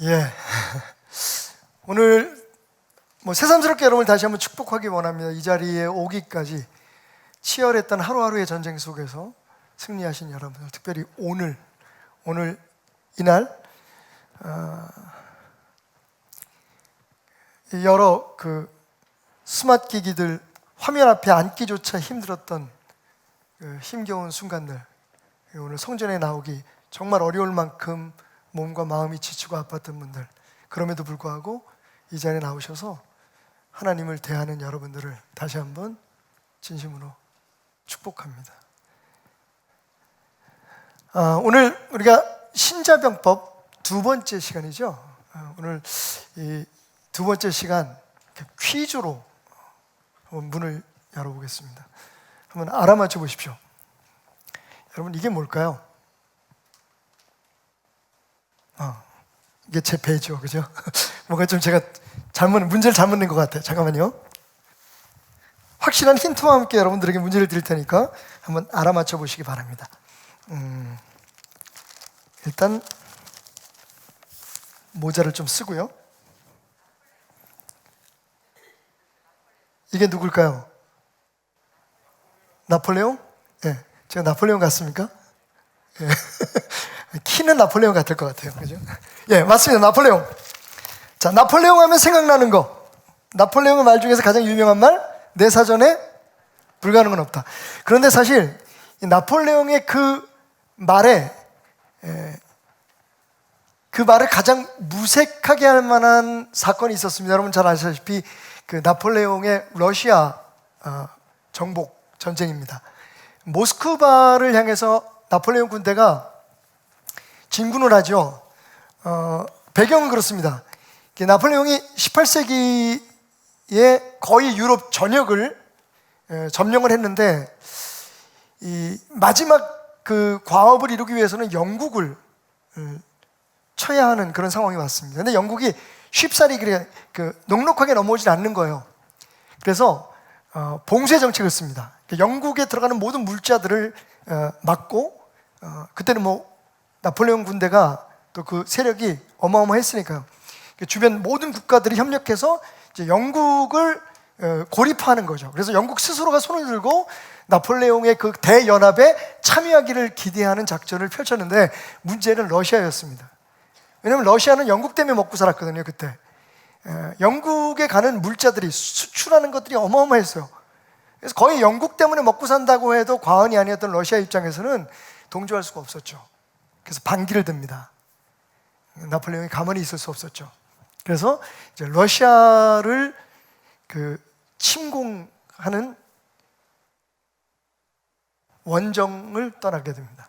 예. 오늘 새삼스럽게 여러분을 다시 한번 축복하기 원합니다. 이 자리에 오기까지 치열했던 하루하루의 전쟁 속에서 승리하신 여러분들, 특별히 오늘 이날 여러 스마트 기기들 화면 앞에 앉기조차 힘들었던 힘겨운 순간들, 오늘 성전에 나오기 정말 어려울 만큼 몸과 마음이 지치고 아팠던 분들, 그럼에도 불구하고 이 자리에 나오셔서 하나님을 대하는 여러분들을 다시 한번 진심으로 축복합니다. 오늘 우리가 신자병법 두 번째 시간이죠. 오늘 이 두 번째 시간 퀴즈로 한번 문을 열어보겠습니다. 한번 알아맞혀 보십시오. 여러분, 이게 뭘까요? 이게 제 배죠, 그죠? 뭔가 좀 제가 문제를 잘못 낸 것 같아요. 잠깐만요. 확실한 힌트와 함께 여러분들에게 문제를 드릴 테니까 한번 알아맞혀 보시기 바랍니다. 일단 모자를 좀 쓰고요. 이게 누굴까요? 나폴레옹? 예, 제가 나폴레옹 같습니까? 예. 키는 나폴레옹 같을 것 같아요, 그죠? 예, 맞습니다. 나폴레옹. 자, 나폴레옹 하면 생각나는 거. 나폴레옹의 말 중에서 가장 유명한 말, 내 사전에 불가능은 없다. 그런데 사실 이 나폴레옹의 그 말을 가장 무색하게 할 만한 사건이 있었습니다. 여러분 잘 아시다시피 그 나폴레옹의 러시아 정복 전쟁입니다. 모스크바를 향해서 나폴레옹 군대가 진군을 하죠. 배경은 그렇습니다. 나폴레옹이 18세기에 거의 유럽 전역을 점령을 했는데, 이 마지막 그 과업을 이루기 위해서는 영국을 쳐야 하는 그런 상황이 왔습니다. 근데 영국이 쉽사리 넉넉하게 넘어오질 않는 거예요. 그래서 봉쇄 정책을 씁니다. 영국에 들어가는 모든 물자들을 막고, 그때는 나폴레옹 군대가 또 그 세력이 어마어마했으니까요. 주변 모든 국가들이 협력해서 이제 영국을 고립하는 거죠. 그래서 영국 스스로가 손을 들고 나폴레옹의 그 대연합에 참여하기를 기대하는 작전을 펼쳤는데, 문제는 러시아였습니다. 왜냐하면 러시아는 영국 때문에 먹고 살았거든요, 그때. 영국에 가는 물자들이, 수출하는 것들이 어마어마했어요. 그래서 거의 영국 때문에 먹고 산다고 해도 과언이 아니었던 러시아 입장에서는 동조할 수가 없었죠. 그래서 반기를 듭니다. 나폴레옹이 가만히 있을 수 없었죠. 그래서 이제 러시아를 침공하는 원정을 떠나게 됩니다.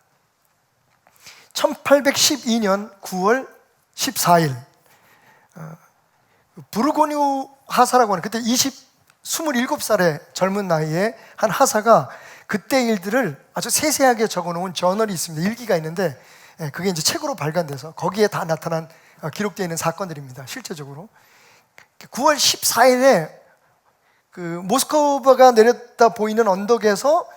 1812년 9월 14일 부르고뉴 하사라고 하는, 그때 27살의 젊은 나이에 한 하사가 그때 일들을 아주 세세하게 적어놓은 저널이 있습니다. 일기가 있는데, 그게 이제 책으로 발간돼서 거기에 다 나타난, 기록되어 있는 사건들입니다. 실제적으로 9월 14일에 그 모스크바가 내렸다 보이는 언덕에서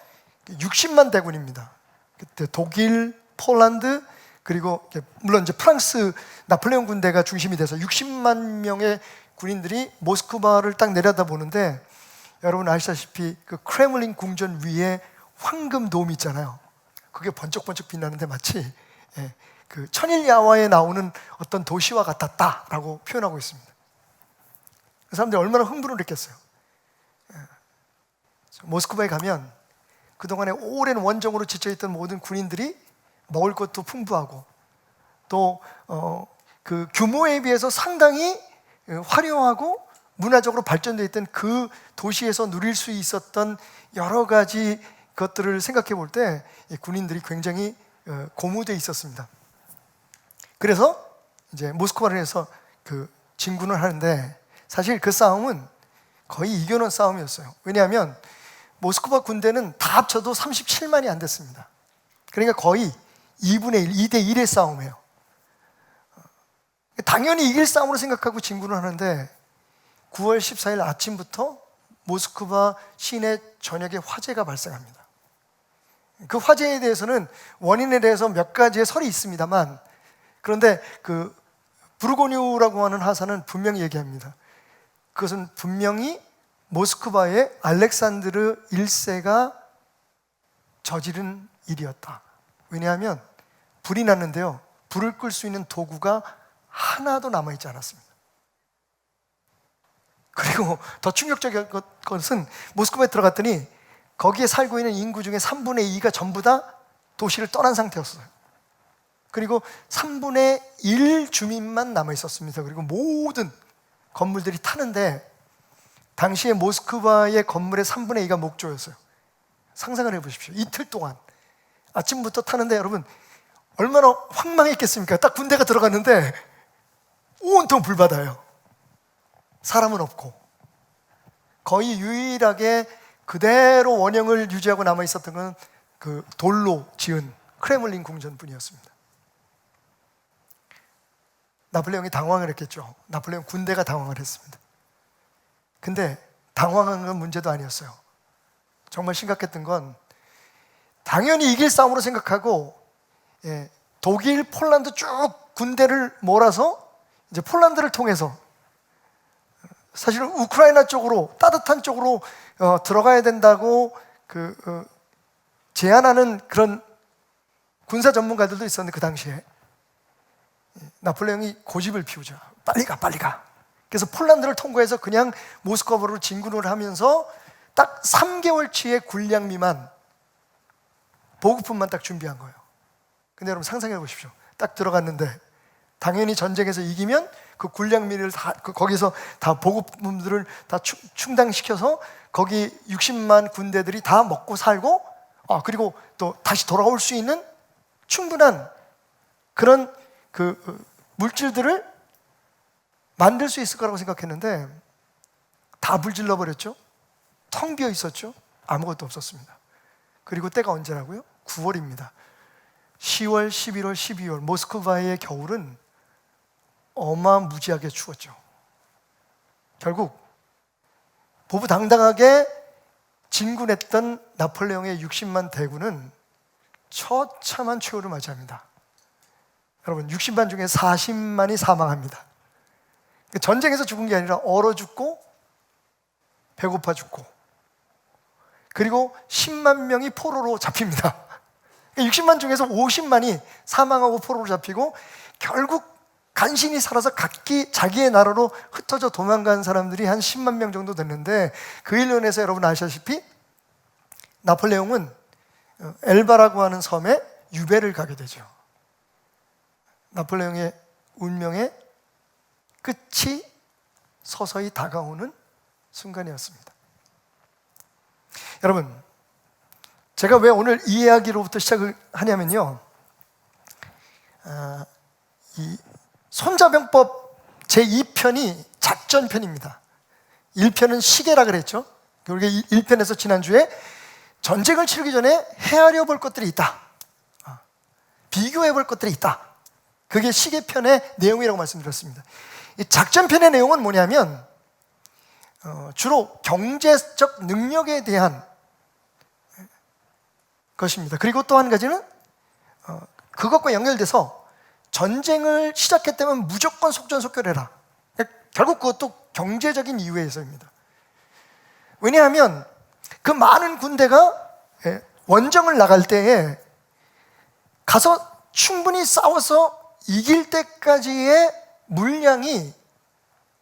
60만 대군입니다. 그때 독일, 폴란드, 그리고 물론 이제 프랑스 나폴레옹 군대가 중심이 돼서 60만 명의 군인들이 모스크바를 딱 내려다보는데, 여러분 아시다시피 그 크레물린 궁전 위에 황금 돔이 있잖아요. 그게 번쩍번쩍 빛나는데 마치 그 천일야화에 나오는 어떤 도시와 같았다라고 표현하고 있습니다. 그 사람들이 얼마나 흥분을 했겠어요. 모스크바에 가면 그동안에 오랜 원정으로 지쳐있던 모든 군인들이 먹을 것도 풍부하고, 또 그 규모에 비해서 상당히 화려하고 문화적으로 발전되어 있던 그 도시에서 누릴 수 있었던 여러 가지 것들을 생각해 볼 때 군인들이 굉장히 고무되어 있었습니다. 그래서 이제 모스크바를 해서 진군을 하는데, 사실 그 싸움은 거의 이겨놓은 싸움이었어요. 왜냐하면 모스크바 군대는 다 합쳐도 37만이 안 됐습니다. 그러니까 거의 2분의 1, 2대 1의 싸움이에요. 당연히 이길 싸움으로 생각하고 진군을 하는데, 9월 14일 아침부터 모스크바 시내 전역에 화재가 발생합니다. 그 화재에 대해서는 원인에 대해서 몇 가지의 설이 있습니다만, 그런데 그 브루고뉴라고 하는 하사는 분명히 얘기합니다. 그것은 분명히 모스크바의 알렉산드르 1세가 저지른 일이었다. 왜냐하면 불이 났는데요, 불을 끌 수 있는 도구가 하나도 남아있지 않았습니다. 그리고 더 충격적인 것은 모스크바에 들어갔더니 거기에 살고 있는 인구 중에 3분의 2가 전부 다 도시를 떠난 상태였어요. 그리고 3분의 1 주민만 남아있었습니다. 그리고 모든 건물들이 타는데 당시에 모스크바의 건물의 3분의 2가 목조였어요. 상상을 해보십시오. 이틀 동안 아침부터 타는데 여러분 얼마나 황망했겠습니까? 딱 군대가 들어갔는데 온통 불바다예요. 사람은 없고 거의 유일하게 그대로 원형을 유지하고 남아있었던 건 그 돌로 지은 크레물린 궁전뿐이었습니다. 나폴레옹이 당황을 했겠죠. 나폴레옹 군대가 당황을 했습니다. 근데 당황한 건 문제도 아니었어요. 정말 심각했던 건 당연히 이길 싸움으로 생각하고 독일, 폴란드 쭉 군대를 몰아서 이제 폴란드를 통해서 사실은 우크라이나 쪽으로 따뜻한 쪽으로 들어가야 된다고 제안하는 그런 군사 전문가들도 있었는데 그 당시에 나폴레옹이 고집을 피우죠. 빨리 가. 그래서 폴란드를 통과해서 그냥 모스크바로 진군을 하면서 딱 3개월치의 군량 미만 보급품만 딱 준비한 거예요. 근데 여러분 상상해 보십시오. 딱 들어갔는데 당연히 전쟁에서 이기면 그 군량미를 다 거기서 다 보급품들을 다 충당시켜서 거기 60만 군대들이 다 먹고 살고 그리고 또 다시 돌아올 수 있는 충분한 그런 물질들을 만들 수 있을 거라고 생각했는데 다 불질러 버렸죠. 텅 비어 있었죠. 아무것도 없었습니다. 그리고 때가 언제라고요? 9월입니다. 10월, 11월, 12월 모스크바의 겨울은 어마무지하게 추웠죠. 결국 보부당당하게 진군했던 나폴레옹의 60만 대군은 처참한 최후를 맞이합니다. 여러분 60만 중에 40만이 사망합니다. 전쟁에서 죽은 게 아니라 얼어 죽고 배고파 죽고 그리고 10만 명이 포로로 잡힙니다. 60만 중에서 50만이 사망하고 포로로 잡히고 결국 간신히 살아서 각기 자기의 나라로 흩어져 도망간 사람들이 한 10만 명 정도 됐는데 그 일련에서 여러분 아시다시피 나폴레옹은 엘바라고 하는 섬에 유배를 가게 되죠. 나폴레옹의 운명의 끝이 서서히 다가오는 순간이었습니다. 여러분, 제가 왜 오늘 이 이야기로부터 시작을 하냐면요, 이 손자병법 제2편이 작전편입니다. 1편은 시계라 그랬죠. 그리고 1편에서 지난주에 전쟁을 치르기 전에 헤아려 볼 것들이 있다, 비교해 볼 것들이 있다. 그게 시계편의 내용이라고 말씀드렸습니다. 이 작전편의 내용은 뭐냐면 주로 경제적 능력에 대한 것입니다. 그리고 또 한 가지는 그것과 연결돼서 전쟁을 시작했다면 무조건 속전속결해라. 결국 그것도 경제적인 이유에서입니다. 왜냐하면 그 많은 군대가 원정을 나갈 때에 가서 충분히 싸워서 이길 때까지의 물량이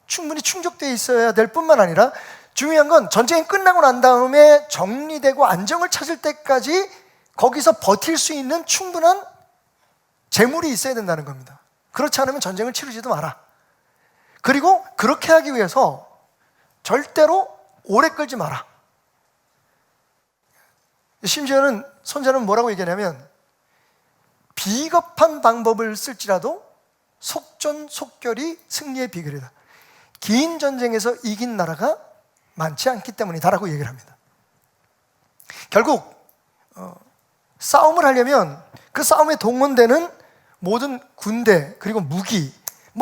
충분히 충족되어 있어야 될 뿐만 아니라 중요한 건 전쟁이 끝나고 난 다음에 정리되고 안정을 찾을 때까지 거기서 버틸 수 있는 충분한 재물이 있어야 된다는 겁니다. 그렇지 않으면 전쟁을 치르지도 마라. 그리고 그렇게 하기 위해서 절대로 오래 끌지 마라. 심지어는 손자는 뭐라고 얘기하냐면 비겁한 방법을 쓸지라도 속전속결이 승리의 비결이다. 긴 전쟁에서 이긴 나라가 많지 않기 때문이다라고 얘기를 합니다. 결국 싸움을 하려면 그 싸움에 동원되는 모든 군대 그리고 무기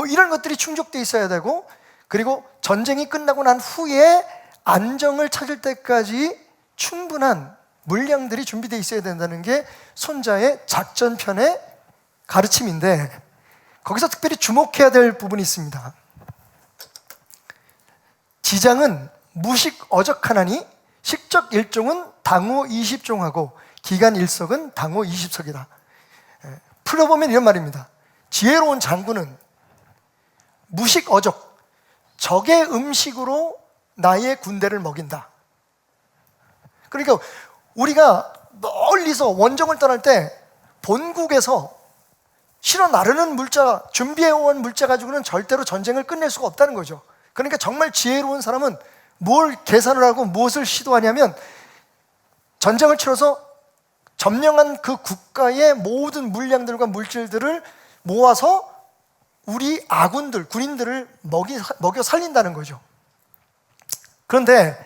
이런 것들이 충족되어 있어야 되고, 그리고 전쟁이 끝나고 난 후에 안정을 찾을 때까지 충분한 물량들이 준비되어 있어야 된다는 게 손자의 작전편의 가르침인데, 거기서 특별히 주목해야 될 부분이 있습니다. 지장은 무식 어적하나니 식적 일종은 당호 20종하고 기간 일석은 당호 20석이다. 풀어보면 이런 말입니다. 지혜로운 장군은 무식 어적, 적의 음식으로 나의 군대를 먹인다. 그러니까 우리가 멀리서 원정을 떠날 때 본국에서 실어 나르는 물자, 준비해온 물자 가지고는 절대로 전쟁을 끝낼 수가 없다는 거죠. 그러니까 정말 지혜로운 사람은 뭘 계산을 하고 무엇을 시도하냐면 전쟁을 치러서 점령한 그 국가의 모든 물량들과 물질들을 모아서 우리 아군들, 군인들을 먹여 살린다는 거죠. 그런데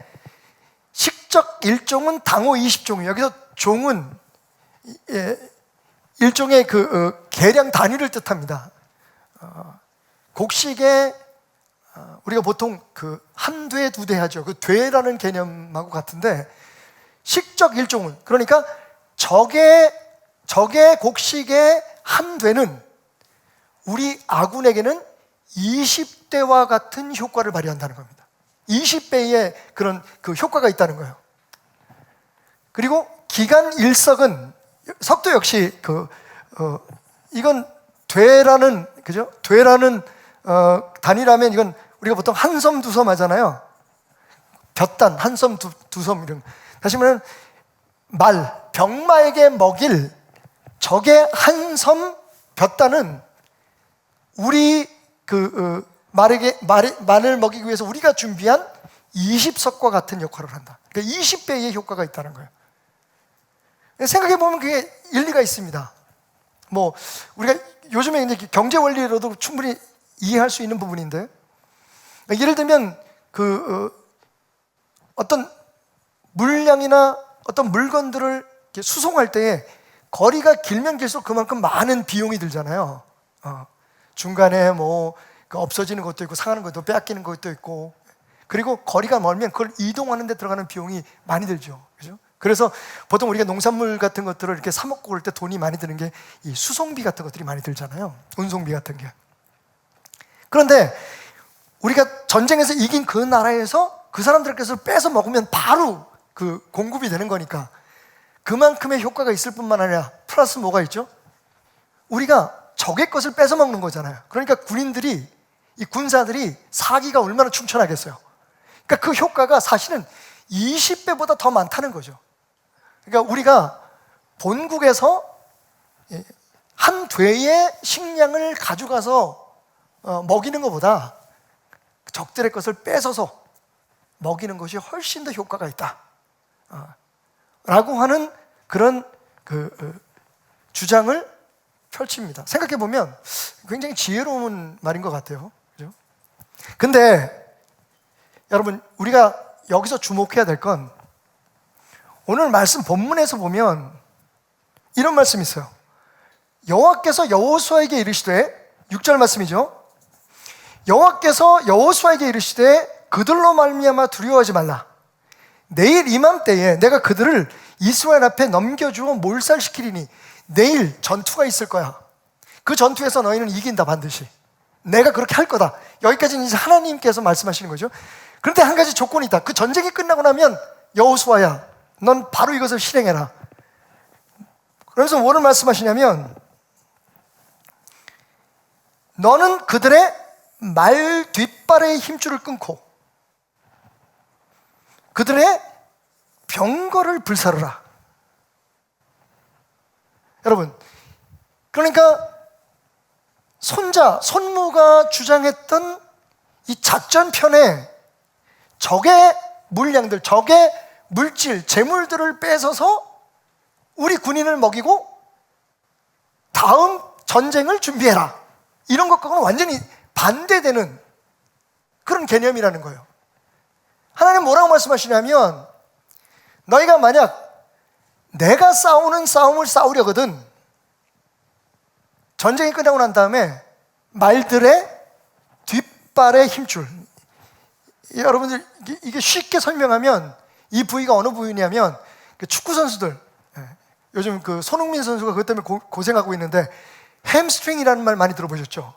식적 일종은 당호 20종이에요. 여기서 종은 일종의 계량 단위를 뜻합니다. 곡식에 우리가 보통 한 돼, 두 대 하죠. 그 되라는 개념하고 같은데 식적 일종은, 그러니까 적의 곡식의 한 되는 우리 아군에게는 20대와 같은 효과를 발휘한다는 겁니다. 20배의 그런 효과가 있다는 거예요. 그리고 기간 일석은 석도 역시 이건 되라는, 그죠? 되라는 단위라면 이건 우리가 보통 한 섬 두 섬 하잖아요. 볕단 한 섬 두 섬 이런. 다시 말하면 병마에게 먹일 적의 한 섬 볕단은 우리 말을 먹이기 위해서 우리가 준비한 20석과 같은 역할을 한다. 그러니까 20배의 효과가 있다는 거예요. 생각해 보면 그게 일리가 있습니다. 뭐 우리가 요즘에 이제 경제 원리로도 충분히 이해할 수 있는 부분인데, 예를 들면 어떤 물량이나 어떤 물건들을 수송할 때에 거리가 길면 길수록 그만큼 많은 비용이 들잖아요. 중간에 없어지는 것도 있고 상하는 것도 빼앗기는 것도 있고, 그리고 거리가 멀면 그걸 이동하는 데 들어가는 비용이 많이 들죠. 그죠? 그래서 보통 우리가 농산물 같은 것들을 이렇게 사 먹고 그럴 때 돈이 많이 드는 게 이 수송비 같은 것들이 많이 들잖아요. 운송비 같은 게. 그런데 우리가 전쟁에서 이긴 그 나라에서 그 사람들께서 뺏어 먹으면 바로 공급이 되는 거니까 그만큼의 효과가 있을 뿐만 아니라 플러스 뭐가 있죠? 우리가 적의 것을 뺏어 먹는 거잖아요. 그러니까 이 군사들이 사기가 얼마나 충천하겠어요. 그러니까 그 효과가 사실은 20배보다 더 많다는 거죠. 그러니까 우리가 본국에서 한 되의 식량을 가져가서 먹이는 것보다 적들의 것을 뺏어서 먹이는 것이 훨씬 더 효과가 있다 라고 하는 그런 주장을 펼칩니다. 생각해 보면 굉장히 지혜로운 말인 것 같아요. 그죠? 근데 여러분, 우리가 여기서 주목해야 될 건 오늘 말씀 본문에서 보면 이런 말씀이 있어요. 여호와께서 여호수아에게 이르시되, 6절 말씀이죠. 여호와께서 여호수아에게 이르시되 그들로 말미암아 두려워하지 말라. 내일 이맘때에 내가 그들을 이스라엘 앞에 넘겨주어 몰살시키리니 내일 전투가 있을 거야. 그 전투에서 너희는 이긴다, 반드시. 내가 그렇게 할 거다. 여기까지는 이제 하나님께서 말씀하시는 거죠. 그런데 한 가지 조건이 있다. 그 전쟁이 끝나고 나면 여호수아야, 넌 바로 이것을 실행해라. 그래서 뭐를 말씀하시냐면, 너는 그들의 말 뒷발의 힘줄을 끊고 그들의 병거를 불사르라. 여러분, 그러니까 손무가 주장했던 이 작전편에 적의 물량들, 적의 물질, 재물들을 뺏어서 우리 군인을 먹이고 다음 전쟁을 준비해라, 이런 것과는 완전히 반대되는 그런 개념이라는 거예요. 하나님 뭐라고 말씀하시냐면, 너희가 만약 내가 싸우는 싸움을 싸우려거든 전쟁이 끝나고 난 다음에 말들의 뒷발의 힘줄, 여러분들 이게 쉽게 설명하면 이 부위가 어느 부위냐면 축구 선수들, 요즘 손흥민 선수가 그것 때문에 고생하고 있는데 햄스트링이라는 말 많이 들어보셨죠?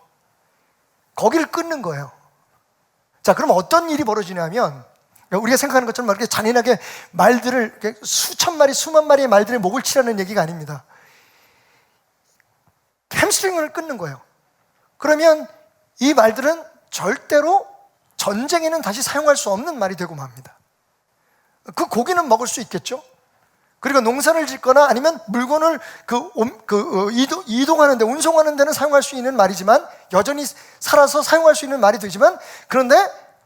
거기를 끊는 거예요. 자, 그럼 어떤 일이 벌어지냐면, 우리가 생각하는 것처럼 이렇게 잔인하게 말들을, 수천 마리, 수만 마리의 말들의 목을 치라는 얘기가 아닙니다. 햄스트링을 끊는 거예요. 그러면 이 말들은 절대로 전쟁에는 다시 사용할 수 없는 말이 되고 맙니다. 그 고기는 먹을 수 있겠죠? 그리고 농사를 짓거나 아니면 물건을 이동하는 데, 운송하는 데는 사용할 수 있는 말이지만, 여전히 살아서 사용할 수 있는 말이 되지만, 그런데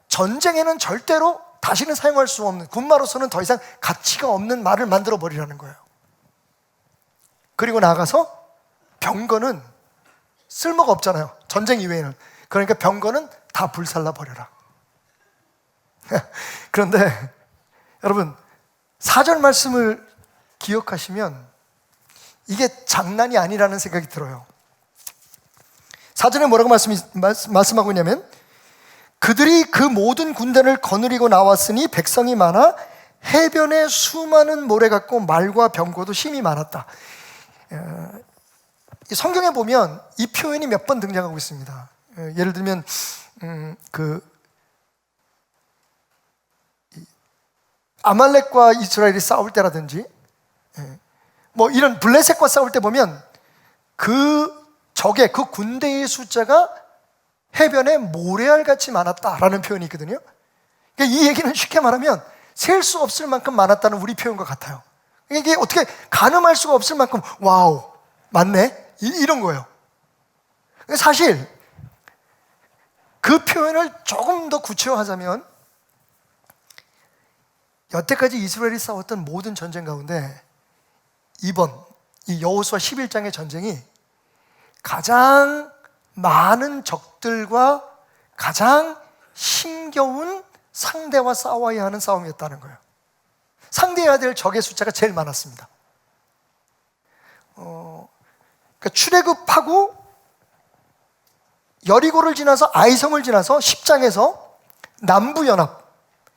전쟁에는 절대로 다시는 사용할 수 없는, 군마로서는 더 이상 가치가 없는 말을 만들어 버리라는 거예요. 그리고 나아가서 병거는 쓸모가 없잖아요, 전쟁 이외에는. 그러니까 병거는 다 불살라 버려라. 그런데 여러분, 4절 말씀을 기억하시면 이게 장난이 아니라는 생각이 들어요. 4절에 뭐라고 말씀하고 있냐면, 그들이 그 모든 군대를 거느리고 나왔으니 백성이 많아 해변에 수많은 모래 같고 말과 병거도 심히 많았다. 성경에 보면 이 표현이 몇 번 등장하고 있습니다. 예를 들면 아말렉과 이스라엘이 싸울 때라든지, 뭐 이런 블레셋과 싸울 때 보면 그 적의, 그 군대의 숫자가 해변에 모래알같이 많았다라는 표현이 있거든요. 그러니까 이 얘기는 쉽게 말하면 셀 수 없을 만큼 많았다는 우리 표현과 같아요. 이게 어떻게 가늠할 수가 없을 만큼, 와우, 많네, 이런 거예요. 사실 그 표현을 조금 더 구체화하자면, 여태까지 이스라엘이 싸웠던 모든 전쟁 가운데 이번 이 여호수아 11장의 전쟁이 가장 많은 적들과 가장 힘겨운 상대와 싸워야 하는 싸움이었다는 거예요. 상대해야 될 적의 숫자가 제일 많았습니다. 그러니까 출애굽하고 여리고를 지나서 아이성을 지나서 10장에서 남부연합,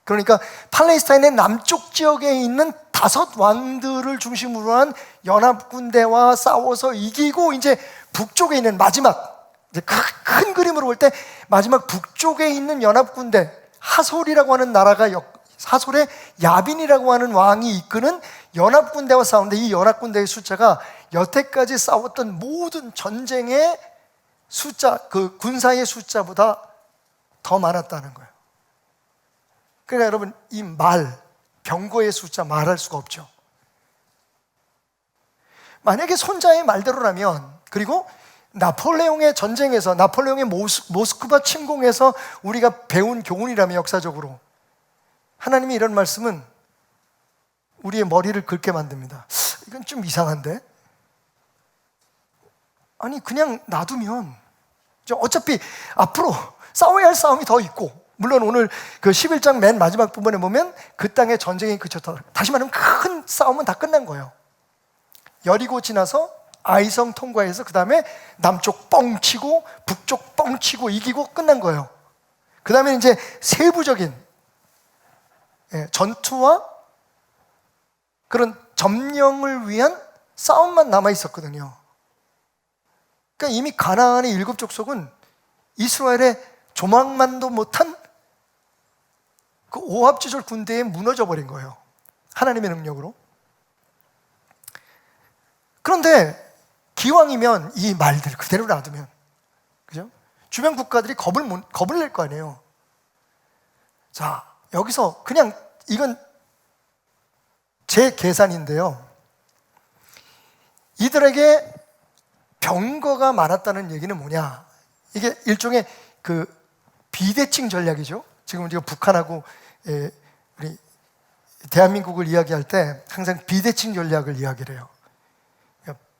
그러니까 팔레스타인의 남쪽 지역에 있는 5 왕들을 중심으로 한 연합군대와 싸워서 이기고, 이제 북쪽에 있는 마지막, 이제 큰 그림으로 볼 때 마지막 북쪽에 있는 연합군대, 하솔이라고 하는 나라가, 하솔의 야빈이라고 하는 왕이 이끄는 연합군대와 싸우는데, 이 연합군대의 숫자가 여태까지 싸웠던 모든 전쟁의 숫자, 그 군사의 숫자보다 더 많았다는 거예요. 그러니까 여러분, 이 병거의 숫자 말할 수가 없죠. 만약에 손자의 말대로라면, 그리고 나폴레옹의 전쟁에서, 나폴레옹의 모스크바 침공에서 우리가 배운 교훈이라면, 역사적으로 하나님이 이런 말씀은 우리의 머리를 긁게 만듭니다. 이건 좀 이상한데? 아니, 그냥 놔두면 어차피 앞으로 싸워야 할 싸움이 더 있고, 물론 오늘 그 11장 맨 마지막 부분에 보면 그 땅의 전쟁이 그쳤다. 다시 말하면 큰 싸움은 다 끝난 거예요. 여리고 지나서 아이성 통과해서 그 다음에 남쪽 뻥치고 북쪽 뻥치고 이기고 끝난 거예요. 그 다음에 이제 세부적인 전투와 그런 점령을 위한 싸움만 남아 있었거든요. 그러니까 이미 가나안의 7 족속은 이스라엘의 조망만도 못한 그 오합지졸 군대에 무너져 버린 거예요, 하나님의 능력으로. 그런데 기왕이면 이 말들 그대로 놔두면, 그죠? 주변 국가들이 겁을 낼 거 아니에요. 자, 여기서 그냥, 이건 제 계산인데요, 이들에게 병거가 많았다는 얘기는 뭐냐? 이게 일종의 그 비대칭 전략이죠. 지금 우리가 북한하고 우리 대한민국을 이야기할 때 항상 비대칭 전략을 이야기를 해요.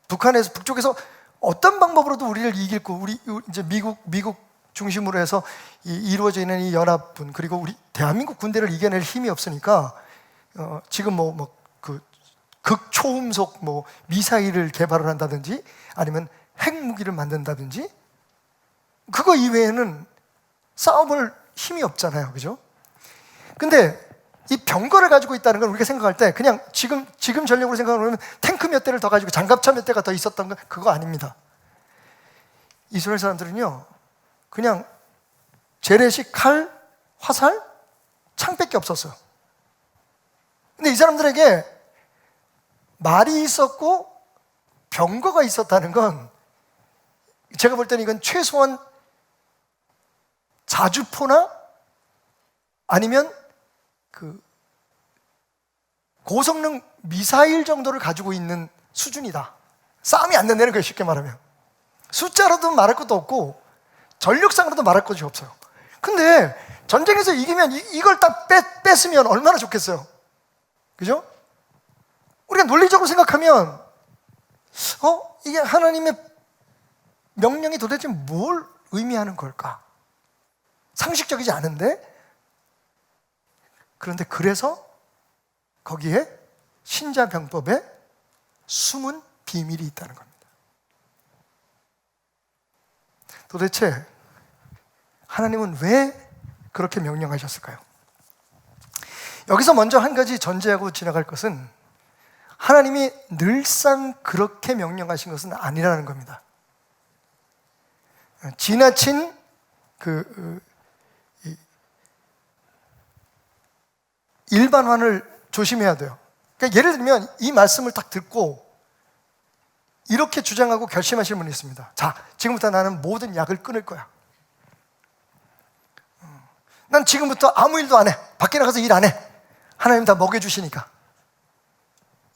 그러니까 북쪽에서 어떤 방법으로도 우리를 이길 거, 우리 이제 미국 중심으로 해서 이루어져 있는 이 연합군, 그리고 우리 대한민국 군대를 이겨낼 힘이 없으니까 지금 그 극초음속 미사일을 개발을 한다든지, 아니면 핵무기를 만든다든지, 그거 이외에는 싸움을 힘이 없잖아요, 그죠? 근데 이 병거를 가지고 있다는 건 우리가 생각할 때 그냥 지금 전력으로 생각하면 탱크 몇 대를 더 가지고 장갑차 몇 대가 더 있었던 건 그거 아닙니다. 이스라엘 사람들은요, 그냥 재래식 칼, 화살, 창밖에 없었어요. 근데 이 사람들에게 말이 있었고 병거가 있었다는 건 제가 볼 때는 이건 최소한 자주포나 아니면 그 고성능 미사일 정도를 가지고 있는 수준이다. 싸움이 안 된다는 거예요, 쉽게 말하면. 숫자로도 말할 것도 없고 전력상으로도 말할 것이 없어요. 근데 전쟁에서 이기면 이걸 딱 뺐으면 얼마나 좋겠어요. 그죠? 우리가 논리적으로 생각하면 이게 하나님의 명령이 도대체 뭘 의미하는 걸까? 상식적이지 않은데, 그런데 그래서 거기에 신자병법에 숨은 비밀이 있다는 겁니다. 도대체 하나님은 왜 그렇게 명령하셨을까요? 여기서 먼저 한 가지 전제하고 지나갈 것은 하나님이 늘상 그렇게 명령하신 것은 아니라는 겁니다. 지나친 일반화를 조심해야 돼요. 그러니까 예를 들면 이 말씀을 딱 듣고 이렇게 주장하고 결심하실 분이 있습니다. 자, 지금부터 나는 모든 약을 끊을 거야. 난 지금부터 아무 일도 안 해. 밖에 나가서 일 안 해. 하나님 다 먹여주시니까.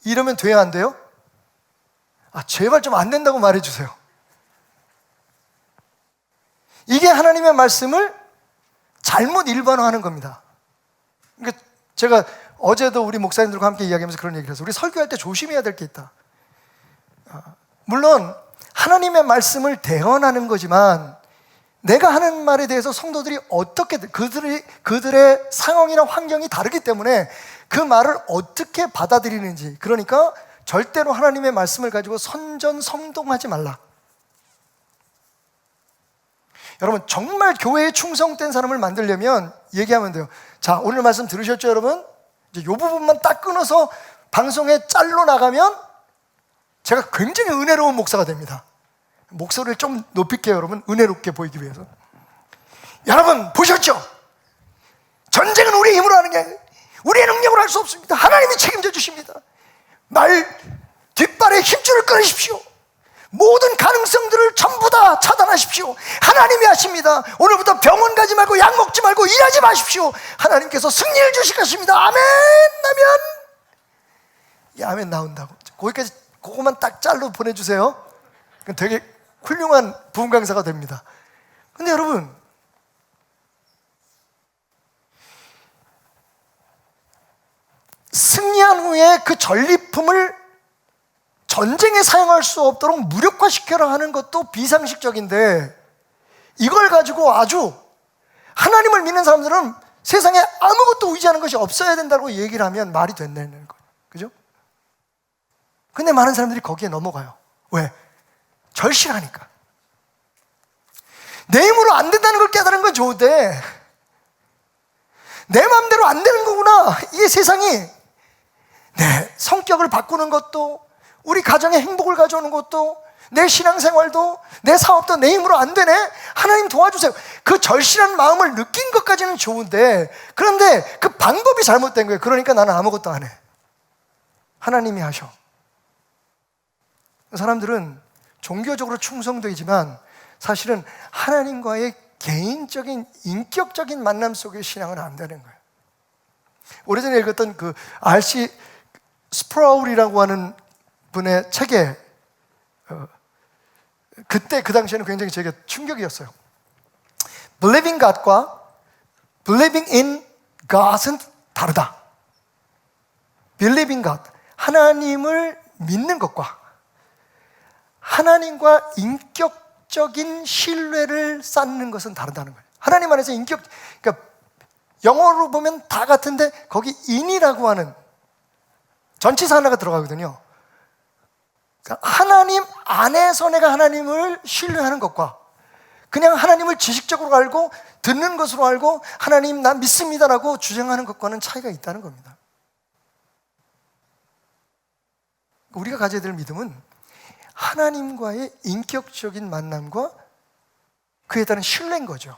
이러면 돼야 안 돼요? 제발 좀 안 된다고 말해주세요. 이게 하나님의 말씀을 잘못 일반화하는 겁니다. 그러니까 제가 어제도 우리 목사님들과 함께 이야기하면서 그런 얘기를 했어요. 우리 설교할 때 조심해야 될 게 있다. 물론 하나님의 말씀을 대언하는 거지만 내가 하는 말에 대해서 성도들이 어떻게 그들의 상황이나 환경이 다르기 때문에 그 말을 어떻게 받아들이는지, 그러니까 절대로 하나님의 말씀을 가지고 선전성동하지 말라. 여러분, 정말 교회에 충성된 사람을 만들려면 얘기하면 돼요. 자, 오늘 말씀 들으셨죠, 여러분? 이제 이 부분만 딱 끊어서 방송에 짤로 나가면 제가 굉장히 은혜로운 목사가 됩니다. 목소리를 좀 높일게요, 여러분. 은혜롭게 보이기 위해서. 여러분, 보셨죠? 전쟁은 우리의 힘으로 하는 게 아니에요. 우리의 능력으로 할 수 없습니다. 하나님이 책임져 주십니다. 뒷발에 힘줄을 끊으십시오. 모든 가능성들을 전부 다 차단하십시오. 하나님이 하십니다. 오늘부터 병원 가지 말고 약 먹지 말고 일하지 마십시오. 하나님께서 승리를 주실 것입니다. 아멘 하면 이 아멘 나온다고. 거기까지 그것만 딱 짤로 보내주세요. 되게 훌륭한 부흥 강사가 됩니다. 근데 여러분, 승리한 후에 그 전리품을 전쟁에 사용할 수 없도록 무력화시켜라 하는 것도 비상식적인데, 이걸 가지고 아주 하나님을 믿는 사람들은 세상에 아무것도 의지하는 것이 없어야 된다고 얘기를 하면 말이 된다는 거예요. 그죠? 근데 많은 사람들이 거기에 넘어가요. 왜? 절실하니까. 내 힘으로 안 된다는 걸 깨달은 건 좋은데 내 마음대로 안 되는 거구나. 이게 세상이 내 성격을 바꾸는 것도, 우리 가정의 행복을 가져오는 것도, 내 신앙생활도, 내 사업도 내 힘으로 안 되네. 하나님 도와주세요. 그 절실한 마음을 느낀 것까지는 좋은데, 그런데 그 방법이 잘못된 거예요. 그러니까 나는 아무것도 안 해. 하나님이 하셔. 사람들은 종교적으로 충성되지만 사실은 하나님과의 개인적인 인격적인 만남 속의 신앙은 안 되는 거예요. 오래전에 읽었던 그 R.C. 스프라울이라고 하는 분의 책에 그때 그 당시에는 굉장히 제게 충격이었어요. Believing God과 Believing in God은 다르다. Believing God, 하나님을 믿는 것과 하나님과 인격적인 신뢰를 쌓는 것은 다르다는 거예요. 하나님 안에서 그러니까 영어로 보면 다 같은데 거기 in이라고 하는 전치사 하나가 들어가거든요. 그러니까 하나님 안에서 내가 하나님을 신뢰하는 것과 그냥 하나님을 지식적으로 알고 듣는 것으로 알고 하나님 나 믿습니다라고 주장하는 것과는 차이가 있다는 겁니다. 우리가 가져야 될 믿음은 하나님과의 인격적인 만남과 그에 따른 신뢰인 거죠.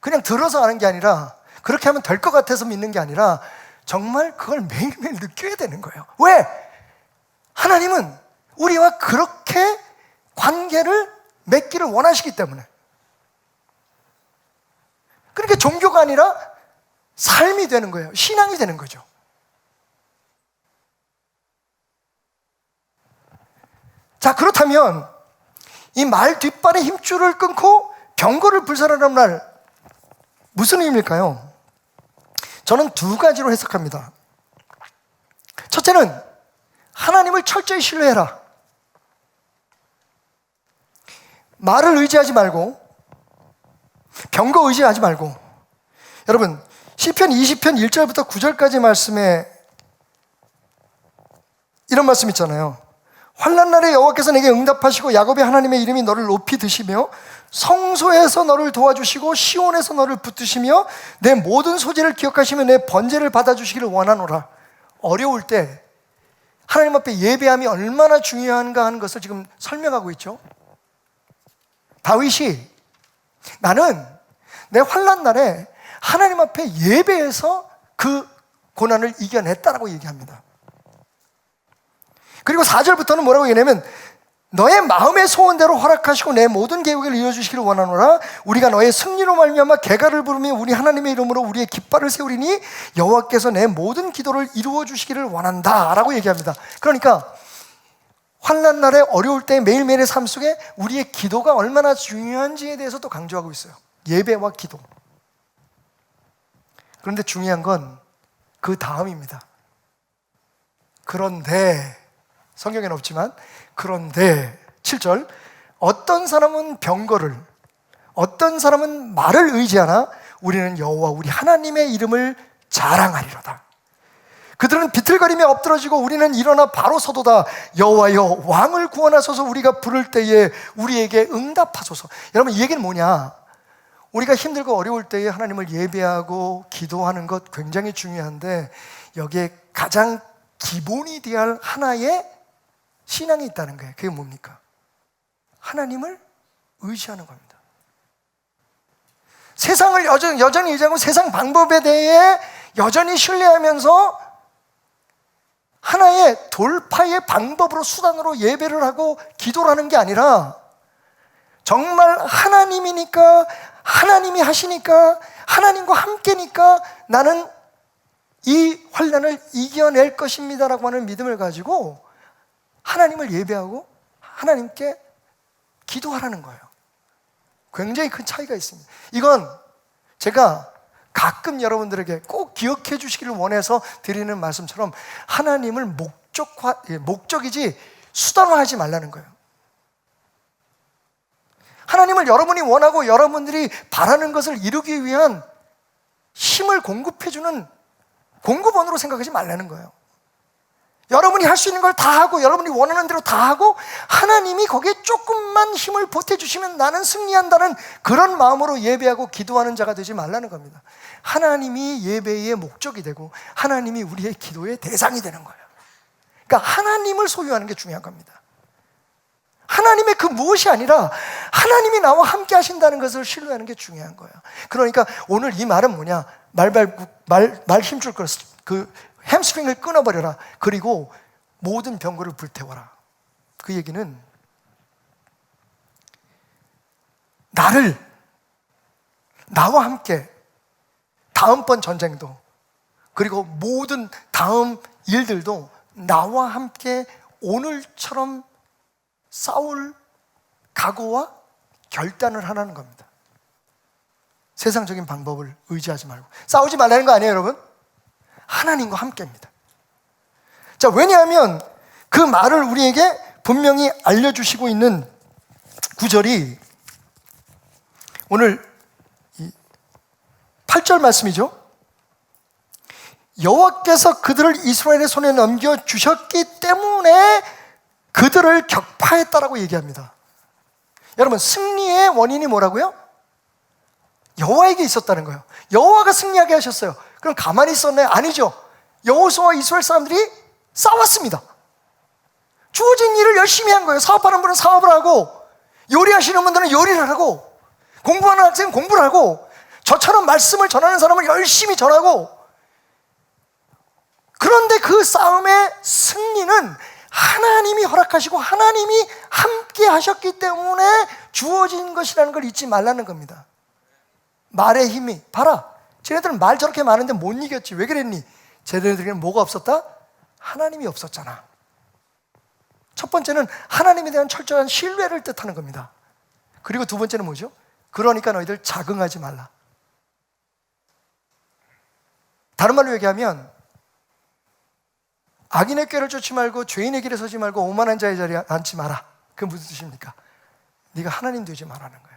그냥 들어서 하는 게 아니라, 그렇게 하면 될 것 같아서 믿는 게 아니라 정말 그걸 매일매일 느껴야 되는 거예요. 왜? 하나님은 우리와 그렇게 관계를 맺기를 원하시기 때문에. 그러니까 종교가 아니라 삶이 되는 거예요. 신앙이 되는 거죠. 자, 그렇다면 이 말 뒷발의 힘줄을 끊고 병거를 불살하는 날, 무슨 의미일까요? 저는 두 가지로 해석합니다. 첫째는 하나님을 철저히 신뢰해라. 말을 의지하지 말고, 병거 의지하지 말고. 여러분, 시편 20편 1절부터 9절까지 말씀에 이런 말씀 있잖아요. 환난 날에 여호와께서 내게 응답하시고 야곱의 하나님의 이름이 너를 높이 드시며 성소에서 너를 도와주시고 시온에서 너를 붙드시며 내 모든 소재를 기억하시며 내 번제를 받아주시기를 원하노라. 어려울 때 하나님 앞에 예배함이 얼마나 중요한가 하는 것을 지금 설명하고 있죠. 다윗이 나는 내 환난 날에 하나님 앞에 예배해서 그 고난을 이겨냈다라고 얘기합니다. 그리고 4절부터는 뭐라고 얘기하냐면 너의 마음의 소원대로 허락하시고 내 모든 계획을 이루어주시기를 원하노라. 우리가 너의 승리로 말미암아 개가를 부르며 우리 하나님의 이름으로 우리의 깃발을 세우리니 여호와께서 내 모든 기도를 이루어주시기를 원한다 라고 얘기합니다. 그러니까 환난 날에 어려울 때 매일매일의 삶 속에 우리의 기도가 얼마나 중요한지에 대해서도 강조하고 있어요. 예배와 기도. 그런데 중요한 건 그 다음입니다. 그런데 성경에는 없지만 그런데 7절 어떤 사람은 병거를 어떤 사람은 말을 의지하나 우리는 여호와 우리 하나님의 이름을 자랑하리로다. 그들은 비틀거리며 엎드러지고 우리는 일어나 바로 서도다. 여호와여 왕을 구원하소서. 우리가 부를 때에 우리에게 응답하소서. 여러분 이 얘기는 뭐냐? 우리가 힘들고 어려울 때에 하나님을 예배하고 기도하는 것 굉장히 중요한데 여기에 가장 기본이 되어야 할 하나의 신앙이 있다는 거예요. 그게 뭡니까? 하나님을 의지하는 겁니다. 세상을 여전히 의지하고 세상 방법에 대해 여전히 신뢰하면서 하나의 돌파의 방법으로 수단으로 예배를 하고 기도를 하는 게 아니라 정말 하나님이니까 하나님이 하시니까 하나님과 함께니까 나는 이 환난을 이겨낼 것입니다라고 하는 믿음을 가지고 하나님을 예배하고 하나님께 기도하라는 거예요. 굉장히 큰 차이가 있습니다. 이건 제가 가끔 여러분들에게 꼭 기억해 주시기를 원해서 드리는 말씀처럼 하나님을 목적이지 수단화하지 말라는 거예요. 하나님을 여러분이 원하고 여러분들이 바라는 것을 이루기 위한 힘을 공급해주는 공급원으로 생각하지 말라는 거예요. 여러분이 할 수 있는 걸 다 하고 여러분이 원하는 대로 다 하고 하나님이 거기에 조금만 힘을 보태주시면 나는 승리한다는 그런 마음으로 예배하고 기도하는 자가 되지 말라는 겁니다. 하나님이 예배의 목적이 되고 하나님이 우리의 기도의 대상이 되는 거예요. 그러니까 하나님을 소유하는 게 중요한 겁니다. 하나님의 그 무엇이 아니라 하나님이 나와 함께 하신다는 것을 신뢰하는 게 중요한 거예요. 그러니까 오늘 이 말은 뭐냐? 말 힘줄 그 햄스트링을 끊어버려라. 그리고 모든 병거를 불태워라. 그 얘기는 나와 함께 다음번 전쟁도 그리고 모든 다음 일들도 나와 함께 오늘처럼 싸울 각오와 결단을 하라는 겁니다. 세상적인 방법을 의지하지 말고 싸우지 말라는 거 아니에요, 여러분? 하나님과 함께입니다. 자, 왜냐하면 그 말을 우리에게 분명히 알려주시고 있는 구절이 오늘 8절 말씀이죠. 여호와께서 그들을 이스라엘의 손에 넘겨주셨기 때문에 그들을 격파했다라고 얘기합니다. 여러분 승리의 원인이 뭐라고요? 여호와에게 있었다는 거예요. 여호와가 승리하게 하셨어요. 그럼 가만히 있었나요? 아니죠. 여호수아와 이스라엘 사람들이 싸웠습니다. 주어진 일을 열심히 한 거예요. 사업하는 분은 사업을 하고 요리하시는 분들은 요리를 하고 공부하는 학생은 공부를 하고, 저처럼 말씀을 전하는 사람은 열심히 전하고. 그런데 그 싸움의 승리는 하나님이 허락하시고 하나님이 함께 하셨기 때문에 주어진 것이라는 걸 잊지 말라는 겁니다. 말의 힘이, 봐라, 쟤네들은 말 저렇게 많은데 못 이겼지. 왜 그랬니? 쟤네들에게는 뭐가 없었다? 하나님이 없었잖아. 첫 번째는 하나님에 대한 철저한 신뢰를 뜻하는 겁니다. 그리고 두 번째는 뭐죠? 그러니까 너희들 자긍하지 말라. 다른 말로 얘기하면, 악인의 꾀를 쫓지 말고 죄인의 길에 서지 말고 오만한 자의 자리에 앉지 마라. 그게 무슨 뜻입니까? 네가 하나님 되지 말라는 거예요.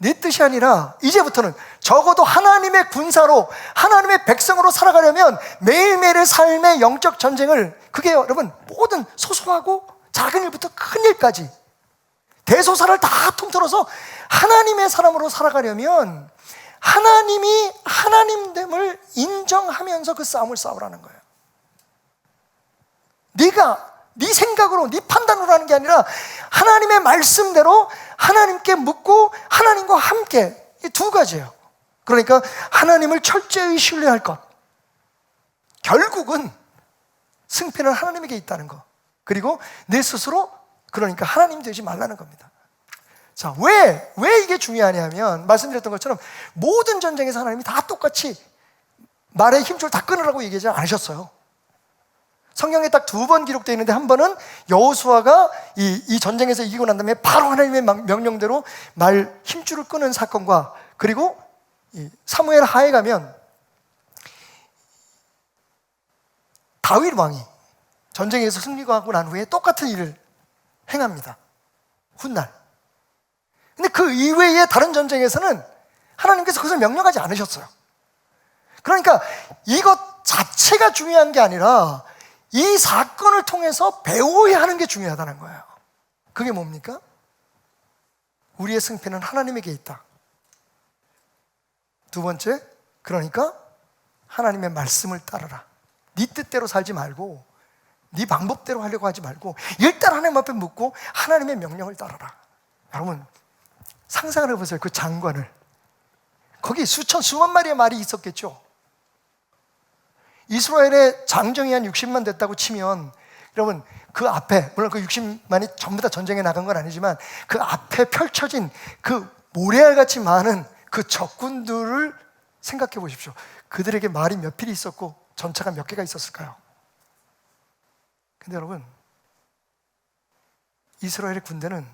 네 뜻이 아니라 이제부터는 적어도 하나님의 군사로, 하나님의 백성으로 살아가려면 매일매일의 삶의 영적 전쟁을, 그게 여러분 모든 소소하고 작은 일부터 큰 일까지 대소사를 다 통틀어서 하나님의 사람으로 살아가려면 하나님이 하나님됨을 인정하면서 그 싸움을 싸우라는 거예요. 네가 네 생각으로, 네 판단으로 하는 게 아니라 하나님의 말씀대로 하나님께 묻고 하나님과 함께, 이 두 가지예요. 그러니까 하나님을 철저히 신뢰할 것, 결국은 승패는 하나님에게 있다는 것, 그리고 내 스스로, 그러니까 하나님 되지 말라는 겁니다. 자, 왜 이게 중요하냐면, 말씀드렸던 것처럼 모든 전쟁에서 하나님이 다 똑같이 말의 힘줄 다 끊으라고 얘기하지 않으셨어요. 성경에 딱 두 번 기록되어 있는데, 한 번은 여호수아가 이 전쟁에서 이기고 난 다음에 바로 하나님의 명령대로 말 힘줄을 끄는 사건과, 그리고 사무엘 하에 가면 다윗 왕이 전쟁에서 승리하고 난 후에 똑같은 일을 행합니다. 훗날. 근데 그 이외의 다른 전쟁에서는 하나님께서 그것을 명령하지 않으셨어요. 그러니까 이것 자체가 중요한 게 아니라 이 사건을 통해서 배워야 하는 게 중요하다는 거예요. 그게 뭡니까? 우리의 승패는 하나님에게 있다. 두 번째, 그러니까 하나님의 말씀을 따르라. 네 뜻대로 살지 말고, 네 방법대로 하려고 하지 말고, 일단 하나님 앞에 묻고 하나님의 명령을 따르라. 여러분, 상상을 해보세요. 그 장관을. 거기 수만 마리의 말이 있었겠죠. 이스라엘의 장정이 한 60만 됐다고 치면, 여러분 그 앞에, 물론 그 60만이 전부 다 전쟁에 나간 건 아니지만, 그 앞에 펼쳐진 그 모래알같이 많은 그 적군들을 생각해 보십시오. 그들에게 말이 몇 필이 있었고 전차가 몇 개가 있었을까요? 근데 여러분, 이스라엘의 군대는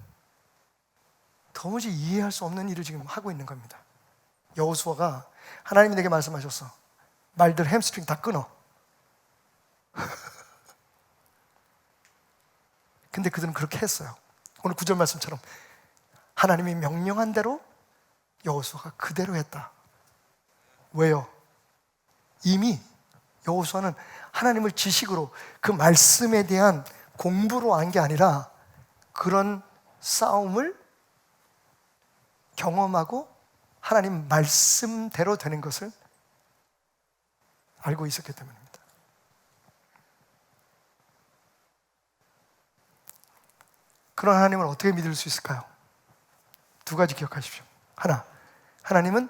도무지 이해할 수 없는 일을 지금 하고 있는 겁니다. 여호수아가, 하나님이 내게 말씀하셨어. 말들 햄스트링 다 끊어. 근데 그들은 그렇게 했어요. 오늘 9절 말씀처럼 하나님이 명령한 대로 여호수아가 그대로 했다. 왜요? 이미 여호수아는 하나님을 지식으로, 그 말씀에 대한 공부로 안 게 아니라 그런 싸움을 경험하고 하나님 말씀대로 되는 것을 알고 있었기 때문입니다. 그런 하나님을 어떻게 믿을 수 있을까요? 두 가지 기억하십시오. 하나, 하나님은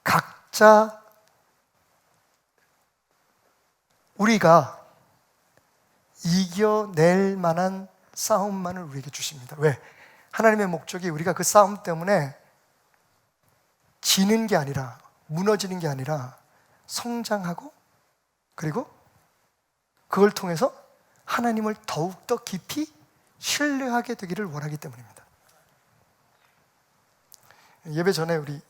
각자 우리가 이겨낼 만한 싸움만을 우리에게 주십니다. 왜? 하나님의 목적이 우리가 그 싸움 때문에 지는 게 아니라, 무너지는 게 아니라 성장하고, 그리고 그걸 통해서 하나님을 더욱더 깊이 신뢰하게 되기를 원하기 때문입니다. 예배 전에 우리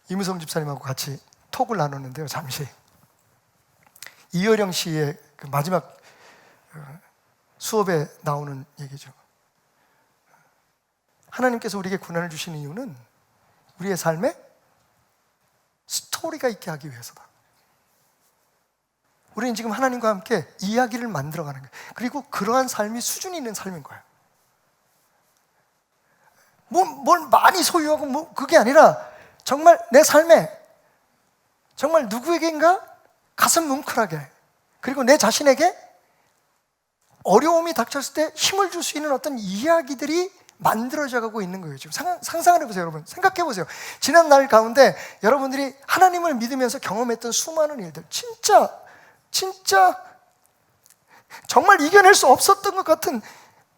이무성 집사님하고 같이 톡을 나눴는데요. 잠시 이어령 씨의 그 마지막 수업에 나오는 얘기죠. 하나님께서 우리에게 고난을 주시는 이유는 우리의 삶에 스토리가 있게 하기 위해서다. 우리는 지금 하나님과 함께 이야기를 만들어가는 거예요. 그리고 그러한 삶이 수준이 있는 삶인 거예요. 뭘 많이 소유하고 그게 아니라 정말 내 삶에 정말 누구에게인가 가슴 뭉클하게, 그리고 내 자신에게 어려움이 닥쳤을 때 힘을 줄 수 있는 어떤 이야기들이 만들어져 가고 있는 거예요. 지금 상상을 해보세요, 여러분. 생각해 보세요. 지난 날 가운데 여러분들이 하나님을 믿으면서 경험했던 수많은 일들, 진짜 정말 이겨낼 수 없었던 것 같은,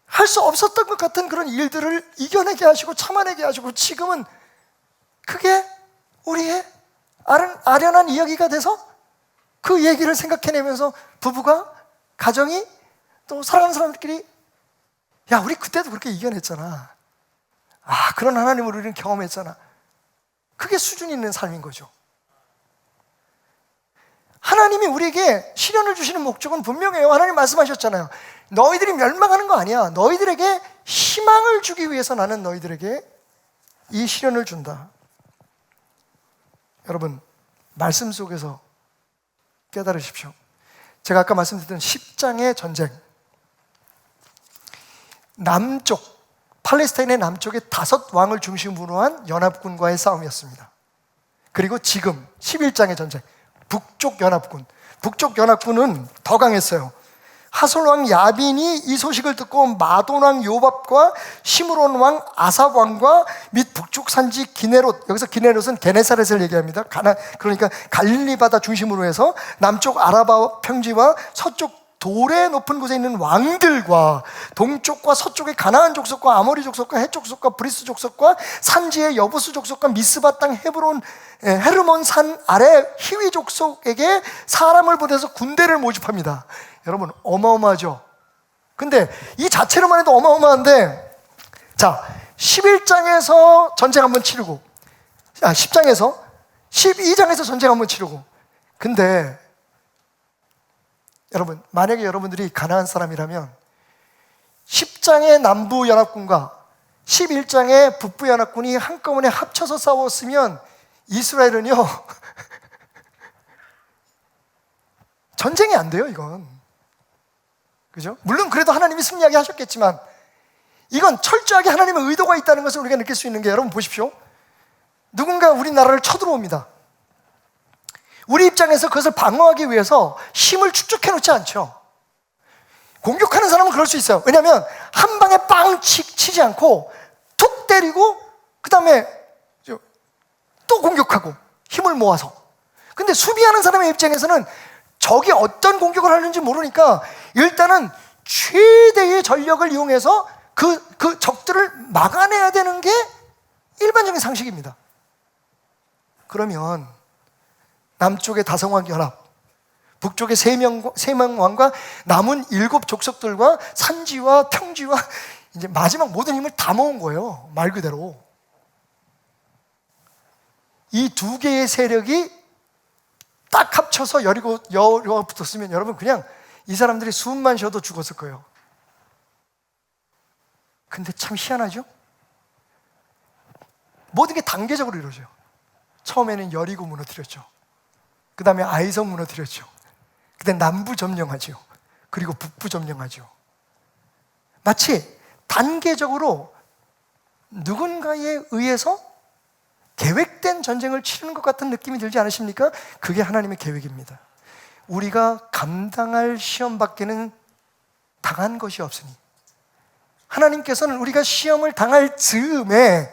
할 수 없었던 것 같은 그런 일들을 이겨내게 하시고 참아내게 하시고, 지금은 그게 우리의 아련한 이야기가 돼서 그 얘기를 생각해내면서 부부가, 가정이, 또 사랑하는 사람들끼리, 야, 우리 그때도 그렇게 이겨냈잖아. 그런 하나님을 우리는 경험했잖아. 그게 수준 있는 삶인 거죠. 하나님이 우리에게 시련을 주시는 목적은 분명해요. 하나님 말씀하셨잖아요. 너희들이 멸망하는 거 아니야. 너희들에게 희망을 주기 위해서 나는 너희들에게 이 시련을 준다. 여러분, 말씀 속에서 깨달으십시오. 제가 아까 말씀드렸던 10장의 전쟁, 남쪽, 팔레스타인의 남쪽에 5왕을 중심으로 한 연합군과의 싸움이었습니다. 그리고 지금 11장의 전쟁, 북쪽 연합군은 더 강했어요. 하솔 왕 야빈이 이 소식을 듣고 마돈 왕 요밥과 시므론 왕 아삽 왕과 및 북쪽 산지 기네롯, 여기서 기네롯은 게네사렛을 얘기합니다. 그러니까 갈릴리 바다 중심으로 해서 남쪽 아라바 평지와 서쪽 돌의 높은 곳에 있는 왕들과 동쪽과 서쪽의 가나안 족속과 아모리 족속과 헷 족속과 브리스 족속과 산지의 여부스 족속과 미스바 땅 헤르몬 산 아래 히위 족속에게 사람을 보내서 군대를 모집합니다. 여러분, 어마어마하죠. 근데 이 자체로만 해도 어마어마한데, 자, 11장에서 전쟁 한번 치르고, 10장에서 12장에서 전쟁 한번 치르고, 근데 여러분, 만약에 여러분들이 가나안 사람이라면 10장의 남부 연합군과 11장의 북부 연합군이 한꺼번에 합쳐서 싸웠으면 이스라엘은요 전쟁이 안 돼요, 이건. 그죠? 물론 그래도 하나님이 승리하게 하셨겠지만, 이건 철저하게 하나님의 의도가 있다는 것을 우리가 느낄 수 있는 게, 여러분 보십시오. 누군가 우리나라를 쳐들어옵니다. 우리 입장에서 그것을 방어하기 위해서 힘을 축적해 놓지 않죠. 공격하는 사람은 그럴 수 있어요. 왜냐하면 한 방에 빵 치지 않고 툭 때리고 그 다음에 또 공격하고 힘을 모아서. 근데 수비하는 사람의 입장에서는 적이 어떤 공격을 하는지 모르니까 일단은 최대의 전력을 이용해서 그 적들을 막아내야 되는 게 일반적인 상식입니다. 그러면 남쪽의 다성왕 연합, 북쪽의 세 명 왕과 남은 7 족속들과 산지와 평지와 이제 마지막 모든 힘을 다 모은 거예요. 말 그대로. 이 2개의 세력이 딱 합쳐서 여리고가 붙었으면 여러분 그냥 이 사람들이 숨만 쉬어도 죽었을 거예요. 근데 참 희한하죠? 모든 게 단계적으로 이루어져요. 처음에는 여리고 무너뜨렸죠. 그 다음에 아이성 무너뜨렸죠. 그 다음에 남부 점령하죠. 그리고 북부 점령하죠. 마치 단계적으로 누군가에 의해서 계획된 전쟁을 치르는 것 같은 느낌이 들지 않으십니까? 그게 하나님의 계획입니다. 우리가 감당할 시험 밖에는 당한 것이 없으니, 하나님께서는 우리가 시험을 당할 즈음에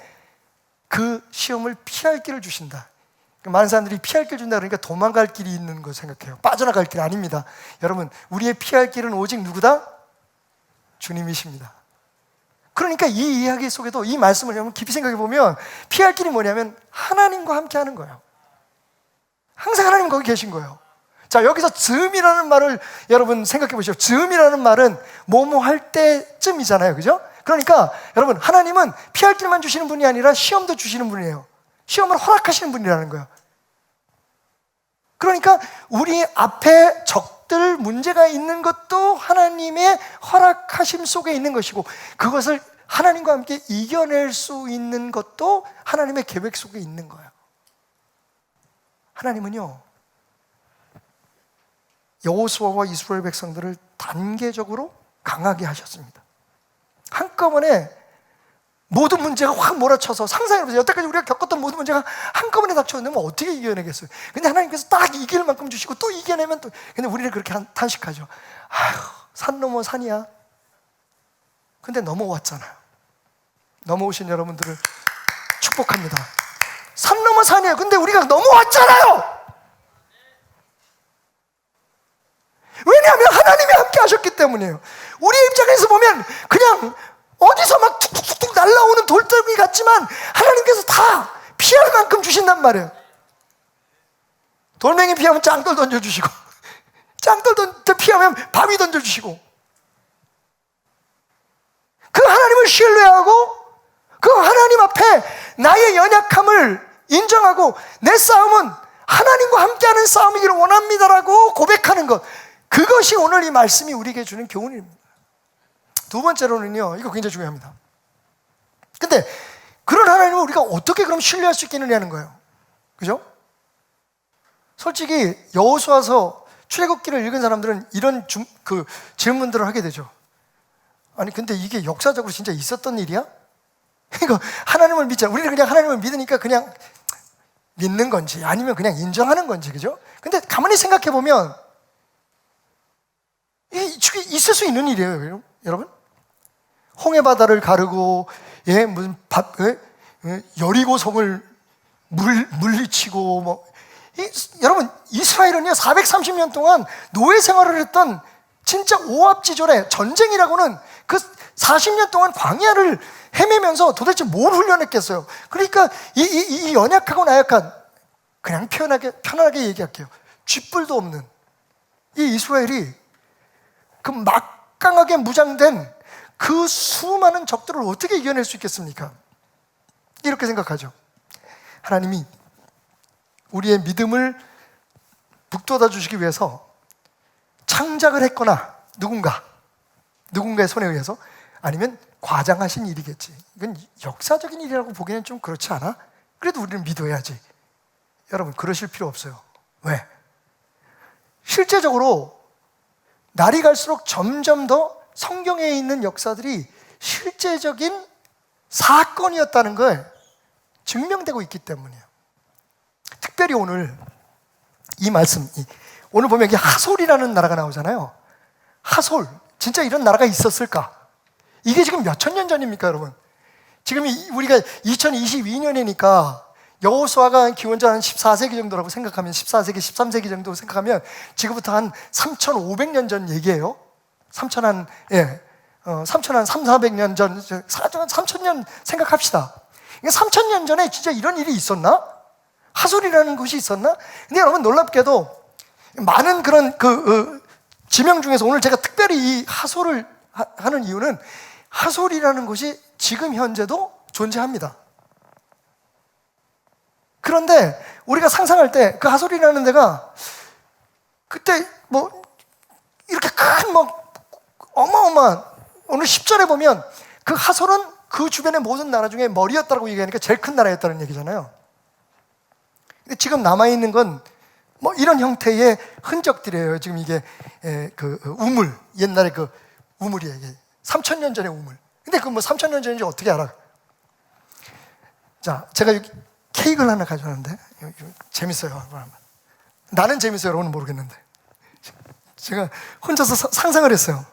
그 시험을 피할 길을 주신다. 많은 사람들이 피할 길 준다 그러니까 도망갈 길이 있는 거 생각해요. 빠져나갈 길 아닙니다. 여러분, 우리의 피할 길은 오직 누구다? 주님이십니다. 그러니까 이 이야기 속에도 이 말씀을 여러분 깊이 생각해 보면 피할 길이 뭐냐면 하나님과 함께 하는 거예요. 항상 하나님 거기 계신 거예요. 자, 여기서 즈음이라는 말을 여러분 생각해 보시죠. 즈음이라는 말은 뭐뭐 할 때쯤이잖아요. 그죠? 그러니까 여러분, 하나님은 피할 길만 주시는 분이 아니라 시험도 주시는 분이에요. 시험을 허락하시는 분이라는 거예요. 그러니까 우리 앞에 적들 문제가 있는 것도 하나님의 허락하심 속에 있는 것이고, 그것을 하나님과 함께 이겨낼 수 있는 것도 하나님의 계획 속에 있는 거예요. 하나님은요, 여호수아와 이스라엘 백성들을 단계적으로 강하게 하셨습니다. 한꺼번에 모든 문제가 확 몰아쳐서, 상상해보세요. 여태까지 우리가 겪었던 모든 문제가 한꺼번에 닥쳐오면 어떻게 이겨내겠어요? 근데 하나님께서 딱 이길 만큼 주시고 또 이겨내면 또, 근데 우리는 그렇게 탄식하죠. 아휴, 산 넘어 산이야. 근데 넘어왔잖아요. 넘어오신 여러분들을 축복합니다. 산 넘어 산이에요. 근데 우리가 넘어왔잖아요. 왜냐하면 하나님이 함께 하셨기 때문이에요. 우리 입장에서 보면 그냥 어디서 막 툭툭툭 날라오는 돌덩이 같지만 하나님께서 다 피할 만큼 주신단 말이에요. 돌멩이 피하면 짱돌 던져주시고, 짱돌 피하면 바위 던져주시고, 그 하나님을 신뢰하고 그 하나님 앞에 나의 연약함을 인정하고 내 싸움은 하나님과 함께하는 싸움이기를 원합니다라고 고백하는 것, 그것이 오늘 이 말씀이 우리에게 주는 교훈입니다. 두 번째로는요, 이거 굉장히 중요합니다. 근데 그런 하나님을 우리가 어떻게 그럼 신뢰할 수 있겠느냐는 거예요. 그죠? 솔직히 여호수아서 출애굽기를 읽은 사람들은 이런 질문들을 하게 되죠. 아니 근데 이게 역사적으로 진짜 있었던 일이야? 이거 하나님을 믿잖아. 우리는 그냥 하나님을 믿으니까 그냥 믿는 건지 아니면 그냥 인정하는 건지, 그죠? 근데 가만히 생각해 보면 이게 있을 수 있는 일이에요, 여러분. 홍해 바다를 가르고, 무슨 여리고 성을 물리치고, 여러분, 이스라엘은요 430년 동안 노예 생활을 했던 진짜 오합지졸의 전쟁이라고는 그 40년 동안 광야를 헤매면서 도대체 뭘 훈련했겠어요? 그러니까 이 연약하고 나약한, 그냥 편안하게 얘기할게요, 쥐뿔도 없는 이 이스라엘이 그 막강하게 무장된 그 수많은 적들을 어떻게 이겨낼 수 있겠습니까? 이렇게 생각하죠. 하나님이 우리의 믿음을 북돋아 주시기 위해서 창작을 했거나 누군가의 손에 의해서, 아니면 과장하신 일이겠지. 이건 역사적인 일이라고 보기에는 좀 그렇지 않아? 그래도 우리는 믿어야지. 여러분, 그러실 필요 없어요. 왜? 실제적으로 날이 갈수록 점점 더 성경에 있는 역사들이 실제적인 사건이었다는 걸 증명되고 있기 때문이에요. 특별히 오늘 이 말씀, 오늘 보면 여기 하솔이라는 나라가 나오잖아요. 하솔, 진짜 이런 나라가 있었을까? 이게 지금 몇천 년 전입니까, 여러분? 지금 우리가 2022년이니까 여호수아가 기원전 한 14세기 정도라고 생각하면, 14세기, 13세기 정도 생각하면 지금부터 한 3,500년 전 얘기예요. 3,400년 전, 3,000년 생각합시다. 3,000년 전에 진짜 이런 일이 있었나? 하솔이라는 곳이 있었나? 근데 여러분, 놀랍게도 많은 그런 지명 중에서 오늘 제가 특별히 이 하솔을 하는 이유는, 하솔이라는 곳이 지금 현재도 존재합니다. 그런데 우리가 상상할 때 그 하솔이라는 데가 그때 이렇게 큰 어마어마한, 오늘 10절에 보면 그 하솔은 그 주변의 모든 나라 중에 머리였다고 얘기하니까 제일 큰 나라였다는 얘기잖아요. 근데 지금 남아있는 건 이런 형태의 흔적들이에요. 지금 이게 우물, 옛날에 그 우물이에요. 이게 3,000년 전의 우물. 근데 3,000년 전인지 어떻게 알아? 자, 제가 여기 케이크를 하나 가져왔는데, 재밌어요. 나는 재밌어요. 여러분은 모르겠는데. 제가 혼자서 상상을 했어요.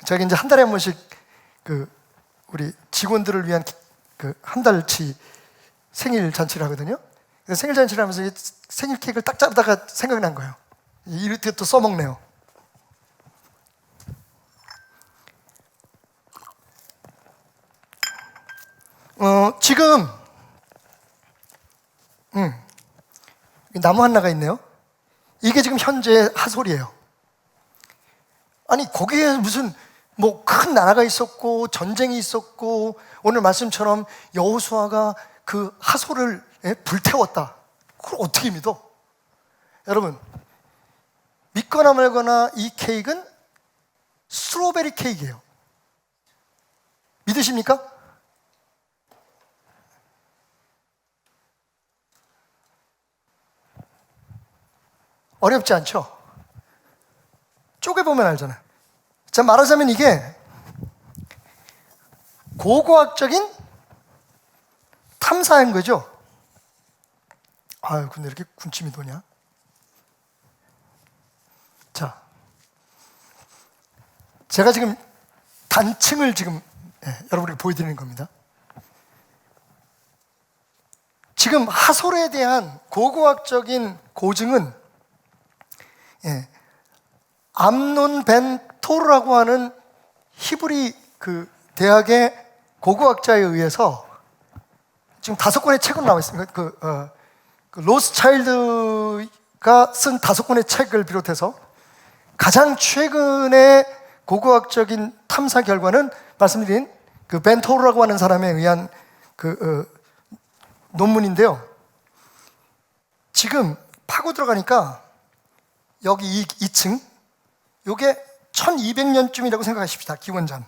제가 이제 한 달에 한 번씩 우리 직원들을 위한 한 달치 생일 잔치를 하거든요. 생일 잔치를 하면서 생일 케이크를 딱 자르다가 생각이 난 거예요. 이렇게 또 써먹네요. 지금 나무 하나가 있네요. 이게 지금 현재 하솔이에요. 아니 거기에 무슨 큰 나라가 있었고 전쟁이 있었고, 오늘 말씀처럼 여호수아가 그 하솔을 불태웠다. 그걸 어떻게 믿어? 여러분, 믿거나 말거나 이 케이크는 스트로베리 케이크예요. 믿으십니까? 어렵지 않죠? 쪼개보면 알잖아요. 자, 말하자면 이게 고고학적인 탐사인 거죠. 아유, 근데 이렇게 군침이 도냐? 자, 제가 지금 단층을 지금 여러분에게 보여드리는 겁니다. 지금 하솔에 대한 고고학적인 고증은 암논 벤 토르라고 하는 히브리 그 대학의 고고학자에 의해서 지금 5권의 책으로 나와 있습니다. 그 로스차일드가 쓴 5권의 책을 비롯해서 가장 최근의 고고학적인 탐사 결과는 말씀드린 그 벤 토르라고 하는 사람에 의한 논문인데요. 지금 파고 들어가니까 여기 2층, 요게 1200년쯤이라고 생각하십시다. 기원전.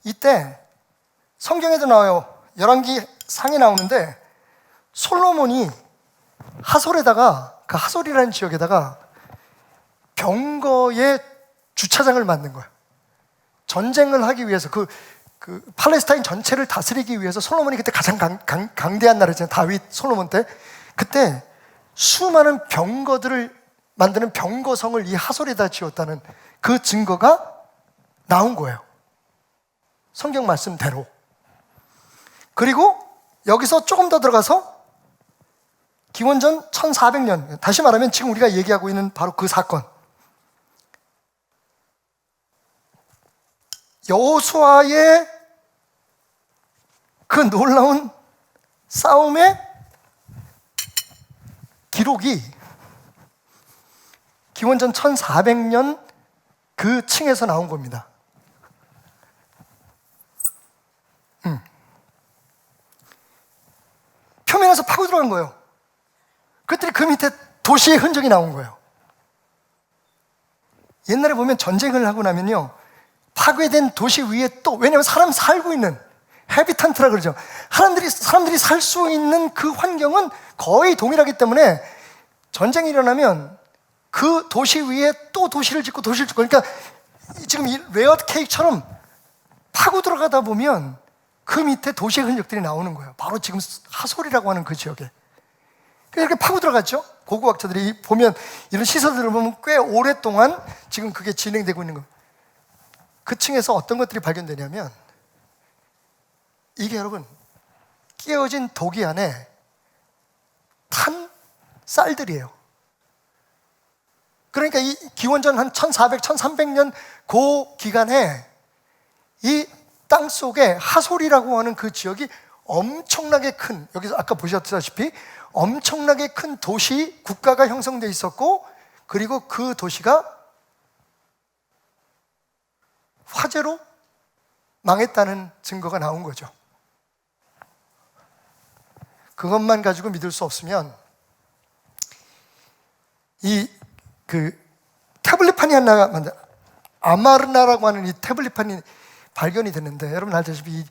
이때 성경에도 나와요. 열왕기 상에 나오는데 솔로몬이 하솔에다가, 그 하솔이라는 지역에다가 병거의 주차장을 만든 거예요. 전쟁을 하기 위해서 그 팔레스타인 전체를 다스리기 위해서 솔로몬이 그때 가장 강대한 나라잖아요. 다윗, 솔로몬 때. 그때 수많은 병거들을 만드는 병거성을 이 하솔에다 지었다는 그 증거가 나온 거예요. 성경 말씀대로. 그리고 여기서 조금 더 들어가서 기원전 1400년, 다시 말하면 지금 우리가 얘기하고 있는 바로 그 사건, 여호수아의 그 놀라운 싸움의 기록이 기원전 1400년 그 층에서 나온 겁니다. 표면에서 파고 들어간 거예요. 그랬더니 그 밑에 도시의 흔적이 나온 거예요. 옛날에 보면 전쟁을 하고 나면요, 파괴된 도시 위에 또, 왜냐하면 사람 살고 있는 헤비탄트라 그러죠. 사람들이 살 수 있는 그 환경은 거의 동일하기 때문에 전쟁이 일어나면 그 도시 위에 또 도시를 짓고 그러니까 지금 이 레어드 케이크처럼 파고 들어가다 보면 그 밑에 도시의 흔적들이 나오는 거예요. 바로 지금 하솔이라고 하는 그 지역에. 이렇게 파고 들어갔죠. 고고학자들이 보면, 이런 시설들을 보면 꽤 오랫동안 지금 그게 진행되고 있는 거예요. 그 층에서 어떤 것들이 발견되냐면, 이게 여러분, 끼어진 도기 안에 탄 쌀들이에요. 그러니까 이 기원전 한 1400, 1300년 그 기간에 이 땅 속에 하솔이라고 하는 그 지역이 엄청나게 큰, 여기서 아까 보셨다시피 엄청나게 큰 도시, 국가가 형성되어 있었고, 그리고 그 도시가 화재로 망했다는 증거가 나온 거죠. 그것만 가지고 믿을 수 없으면 태블릿판이 하나 만든, 아마르나라고 하는 이 태블릿판이 발견이 됐는데, 여러분 알다시피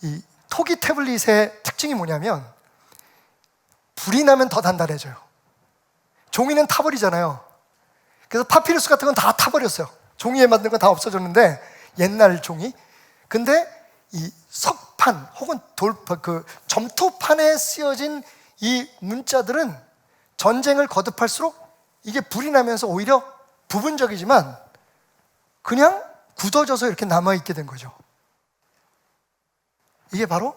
이 토기 태블릿의 특징이 뭐냐면 불이 나면 더 단단해져요. 종이는 타버리잖아요. 그래서 파피루스 같은 건 다 타버렸어요. 종이에 만든 건 다 없어졌는데, 옛날 종이. 근데 이 석판 혹은 점토판에 쓰여진 이 문자들은 전쟁을 거듭할수록 이게 불이 나면서 오히려 부분적이지만 그냥 굳어져서 이렇게 남아있게 된 거죠. 이게 바로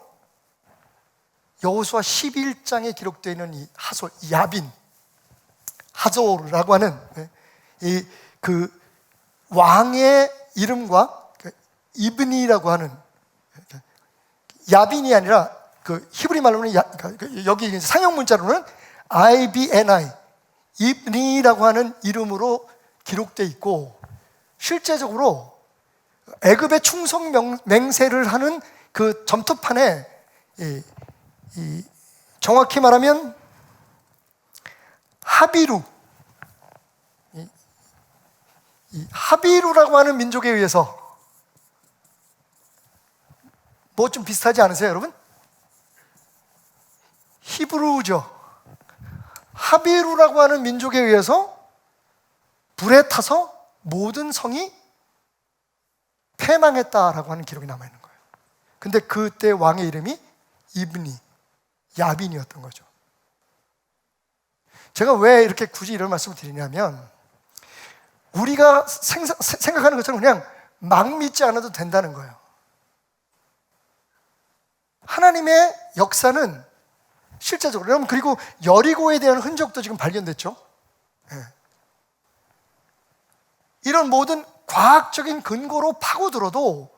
여호수아 11장에 기록되어 있는 이 하솔, 야빈, 하졸라고 하는 그 왕의 이름과 이브니라고 하는, 야빈이 아니라 그 히브리 말로는 여기 상형 문자로는 IBNI, 이브니라고 하는 이름으로 기록되어 있고, 실제적으로 애굽의 충성 맹세를 하는 그 점토판에 정확히 말하면 하비루, 이 하비루라고 하는 민족에 의해서, 뭐 좀 비슷하지 않으세요, 여러분? 히브루죠. 하비루라고 하는 민족에 의해서 불에 타서 모든 성이 패망했다라고 하는 기록이 남아있는 거예요. 근데 그때 왕의 이름이 이브니, 야빈이었던 거죠. 제가 왜 이렇게 굳이 이런 말씀을 드리냐면, 우리가 생각하는 것처럼 그냥 막 믿지 않아도 된다는 거예요. 하나님의 역사는 실제적으로, 여러분, 그리고 여리고에 대한 흔적도 지금 발견됐죠. 예. 이런 모든 과학적인 근거로 파고들어도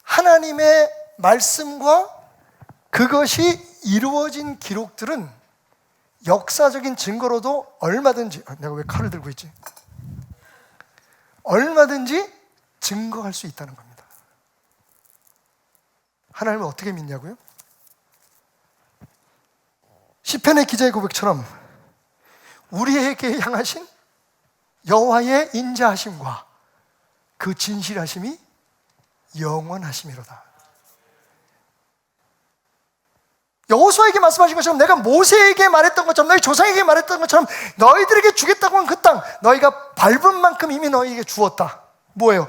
하나님의 말씀과 그것이 이루어진 기록들은 역사적인 증거로도 얼마든지, 내가 왜 칼을 들고 있지? 얼마든지 증거할 수 있다는 겁니다. 하나님을 어떻게 믿냐고요? 시편의 기자의 고백처럼 우리에게 향하신 여호와의 인자하심과 그 진실하심이 영원하심이로다. 여호수아에게 말씀하신 것처럼, 내가 모세에게 말했던 것처럼, 너희 조상에게 말했던 것처럼 너희들에게 주겠다고 한 그 땅, 너희가 밟은 만큼 이미 너희에게 주었다. 뭐예요?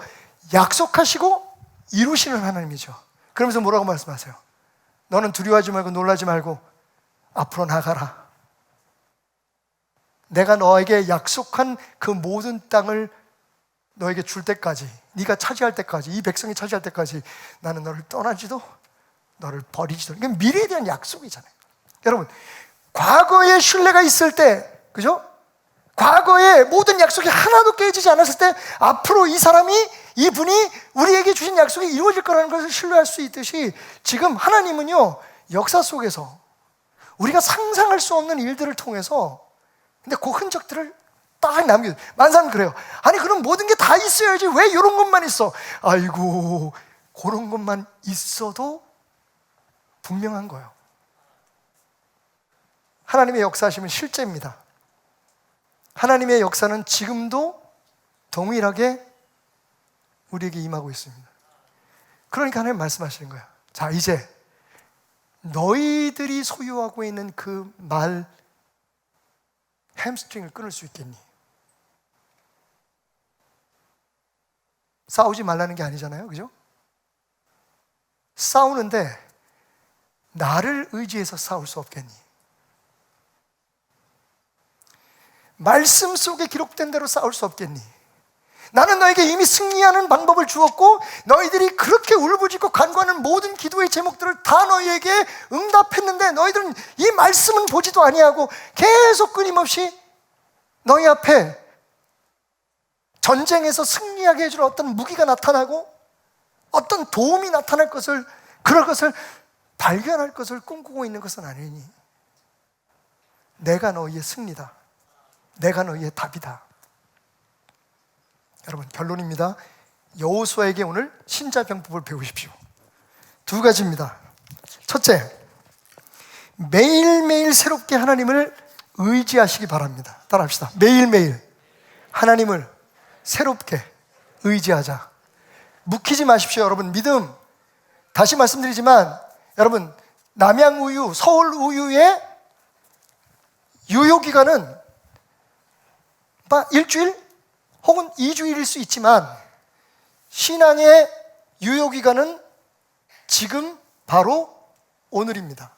약속하시고 이루시는 하나님이죠. 그러면서 뭐라고 말씀하세요? 너는 두려워하지 말고 놀라지 말고 앞으로 나가라. 내가 너에게 약속한 그 모든 땅을 너에게 줄 때까지, 네가 차지할 때까지, 이 백성이 차지할 때까지 나는 너를 떠나지도 너를 버리지도. 이게 미래에 대한 약속이잖아요. 여러분, 과거에 신뢰가 있을 때, 그죠? 과거에 모든 약속이 하나도 깨지지 않았을 때 앞으로 이 사람이, 이분이 우리에게 주신 약속이 이루어질 거라는 것을 신뢰할 수 있듯이, 지금 하나님은요, 역사 속에서 우리가 상상할 수 없는 일들을 통해서, 근데 그 흔적들을 딱 남겨요. 많은 사람은 그래요. 아니, 그럼 모든 게 다 있어야지 왜 이런 것만 있어? 아이고, 그런 것만 있어도 분명한 거예요. 하나님의 역사하심은 실제입니다. 하나님의 역사는 지금도 동일하게 우리에게 임하고 있습니다. 그러니까 하나님 말씀하시는 거예요. 자, 이제 너희들이 소유하고 있는 그 말 햄스트링을 끊을 수 있겠니? 싸우지 말라는 게 아니잖아요, 그죠? 싸우는데 나를 의지해서 싸울 수 없겠니? 말씀 속에 기록된 대로 싸울 수 없겠니? 나는 너에게 이미 승리하는 방법을 주었고, 너희들이 그렇게 울부짖고 간구하는 모든 기도의 제목들을 다 너희에게 응답했는데, 너희들은 이 말씀은 보지도 아니하고 계속 끊임없이 너희 앞에 전쟁에서 승리하게 해줄 어떤 무기가 나타나고 어떤 도움이 나타날 것을, 그럴 것을 발견할 것을 꿈꾸고 있는 것은 아니니, 내가 너희의 승리다. 내가 너희의 답이다. 여러분, 결론입니다. 여호수아에게 오늘 신자병법을 배우십시오. 두 가지입니다. 첫째, 매일매일 새롭게 하나님을 의지하시기 바랍니다. 따라합시다. 매일매일 하나님을 새롭게 의지하자. 묵히지 마십시오. 여러분, 믿음, 다시 말씀드리지만, 여러분, 남양우유, 서울우유의 유효기간은 일주일 혹은 2주일일 수 있지만, 신앙의 유효기간은 지금 바로 오늘입니다.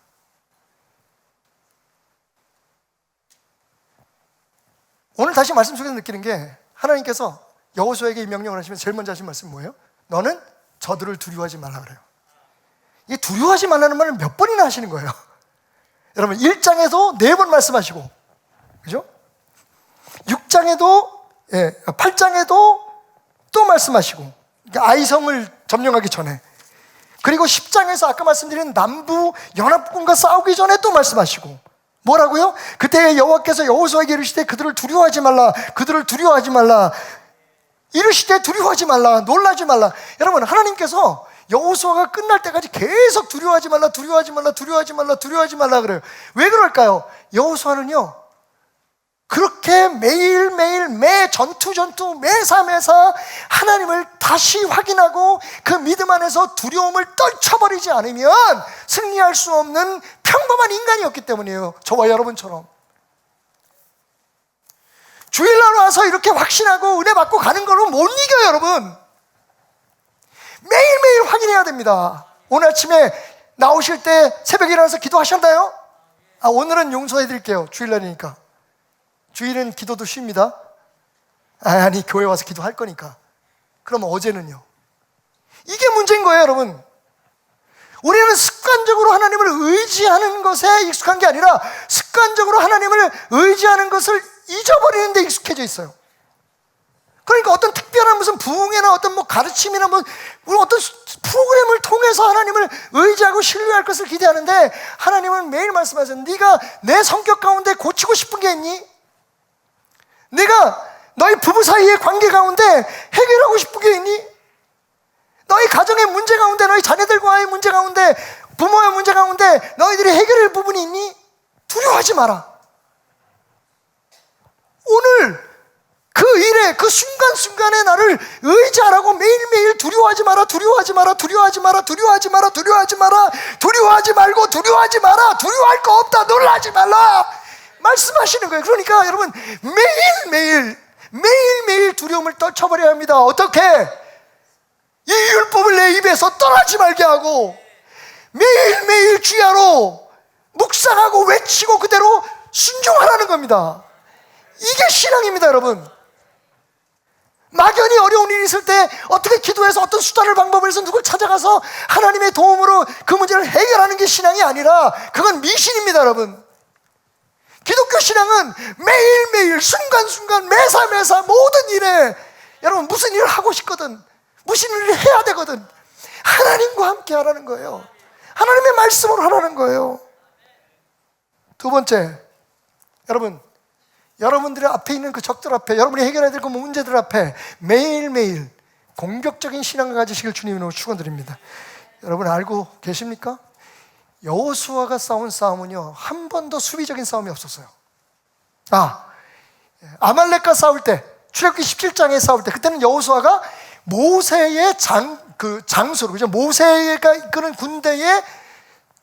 오늘 다시 말씀 속에서 느끼는 게, 하나님께서 여호수아에게 이 명령을 하시면서 제일 먼저 하신 말씀이 뭐예요? 너는 저들을 두려워하지 말라 그래요. 이 두려워하지 말라는 말을 몇 번이나 하시는 거예요. 여러분, 1장에도 4번 말씀하시고, 그죠? 6장에도, 8장에도 또 말씀하시고, 그러니까 아이성을 점령하기 전에, 그리고 10장에서 아까 말씀드린 남부 연합군과 싸우기 전에 또 말씀하시고, 뭐라고요? 그때 여호와께서 여호수아에게 이르시되 그들을 두려워하지 말라, 그들을 두려워하지 말라, 이르시되 두려워하지 말라, 놀라지 말라. 여러분, 하나님께서 여호수아가 끝날 때까지 계속 두려워하지 말라, 두려워하지 말라, 두려워하지 말라, 두려워하지 말라 그래요. 왜 그럴까요? 여호수아는요, 그렇게 매일매일 매 전투 매사 하나님을 다시 확인하고 그 믿음 안에서 두려움을 떨쳐버리지 않으면 승리할 수 없는 평범한 인간이었기 때문이에요. 저와 여러분처럼. 주일날 와서 이렇게 확신하고 은혜 받고 가는 걸로 못 이겨요, 여러분. 매일매일 확인해야 됩니다. 오늘 아침에 나오실 때 새벽에 일어나서 기도하셨나요? 오늘은 용서해 드릴게요. 주일날이니까. 주일은 기도도 쉽니다. 아니, 교회 와서 기도할 거니까. 그럼 어제는요? 이게 문제인 거예요, 여러분. 우리는 습관적으로 하나님을 의지하는 것에 익숙한 게 아니라 습관적으로 하나님을 의지하는 것을 잊어버리는 데 익숙해져 있어요. 그러니까 어떤 특별한 무슨 부흥회나 어떤 뭐 가르침이나 뭐 어떤 프로그램을 통해서 하나님을 의지하고 신뢰할 것을 기대하는데, 하나님은 매일 말씀하세요. 네가 내 성격 가운데 고치고 싶은 게 있니? 네가 너희 부부 사이의 관계 가운데 해결하고 싶은 게 있니? 너희 가정의 문제 가운데, 너희 자녀들과의 문제 가운데, 부모의 문제 가운데 너희들이 해결할 부분이 있니? 두려워하지 마라. 오늘 그 일에, 그 순간순간에 나를 의지하라고 매일매일 두려워하지 마라, 두려워하지 마라, 두려워하지 마라, 두려워하지 마라, 두려워하지 마라, 두려워하지 말고 두려워하지 마라, 두려워할 거 없다, 놀라지 말라 말씀하시는 거예요. 그러니까 여러분, 매일매일 두려움을 떨쳐버려야 합니다. 어떻게? 이 율법을 내 입에서 떠나지 말게 하고 매일매일 주야로 묵상하고 외치고 그대로 순종하라는 겁니다. 이게 신앙입니다, 여러분. 막연히 어려운 일이 있을 때 어떻게 기도해서 어떤 수단을 방법을 해서 누굴 찾아가서 하나님의 도움으로 그 문제를 해결하는 게 신앙이 아니라 그건 미신입니다, 여러분. 기독교 신앙은 매일매일 순간순간 매사매사 모든 일에, 여러분 무슨 일을 하고 싶거든, 무슨 일을 해야 되거든, 하나님과 함께 하라는 거예요. 하나님의 말씀으로 하라는 거예요. 두 번째, 여러분들의 앞에 있는 그 적들 앞에, 여러분이 해결해야 될 그 문제들 앞에 매일매일 공격적인 신앙을 가지시길 주님으로 축원드립니다. 여러분 알고 계십니까? 여호수아가 싸운 싸움은요, 한 번도 수비적인 싸움이 없었어요. 아말렉과 싸울 때, 출애굽기 17장에 싸울 때, 그때는 여호수아가 모세의 장수로, 그죠? 모세가 이끄는 군대의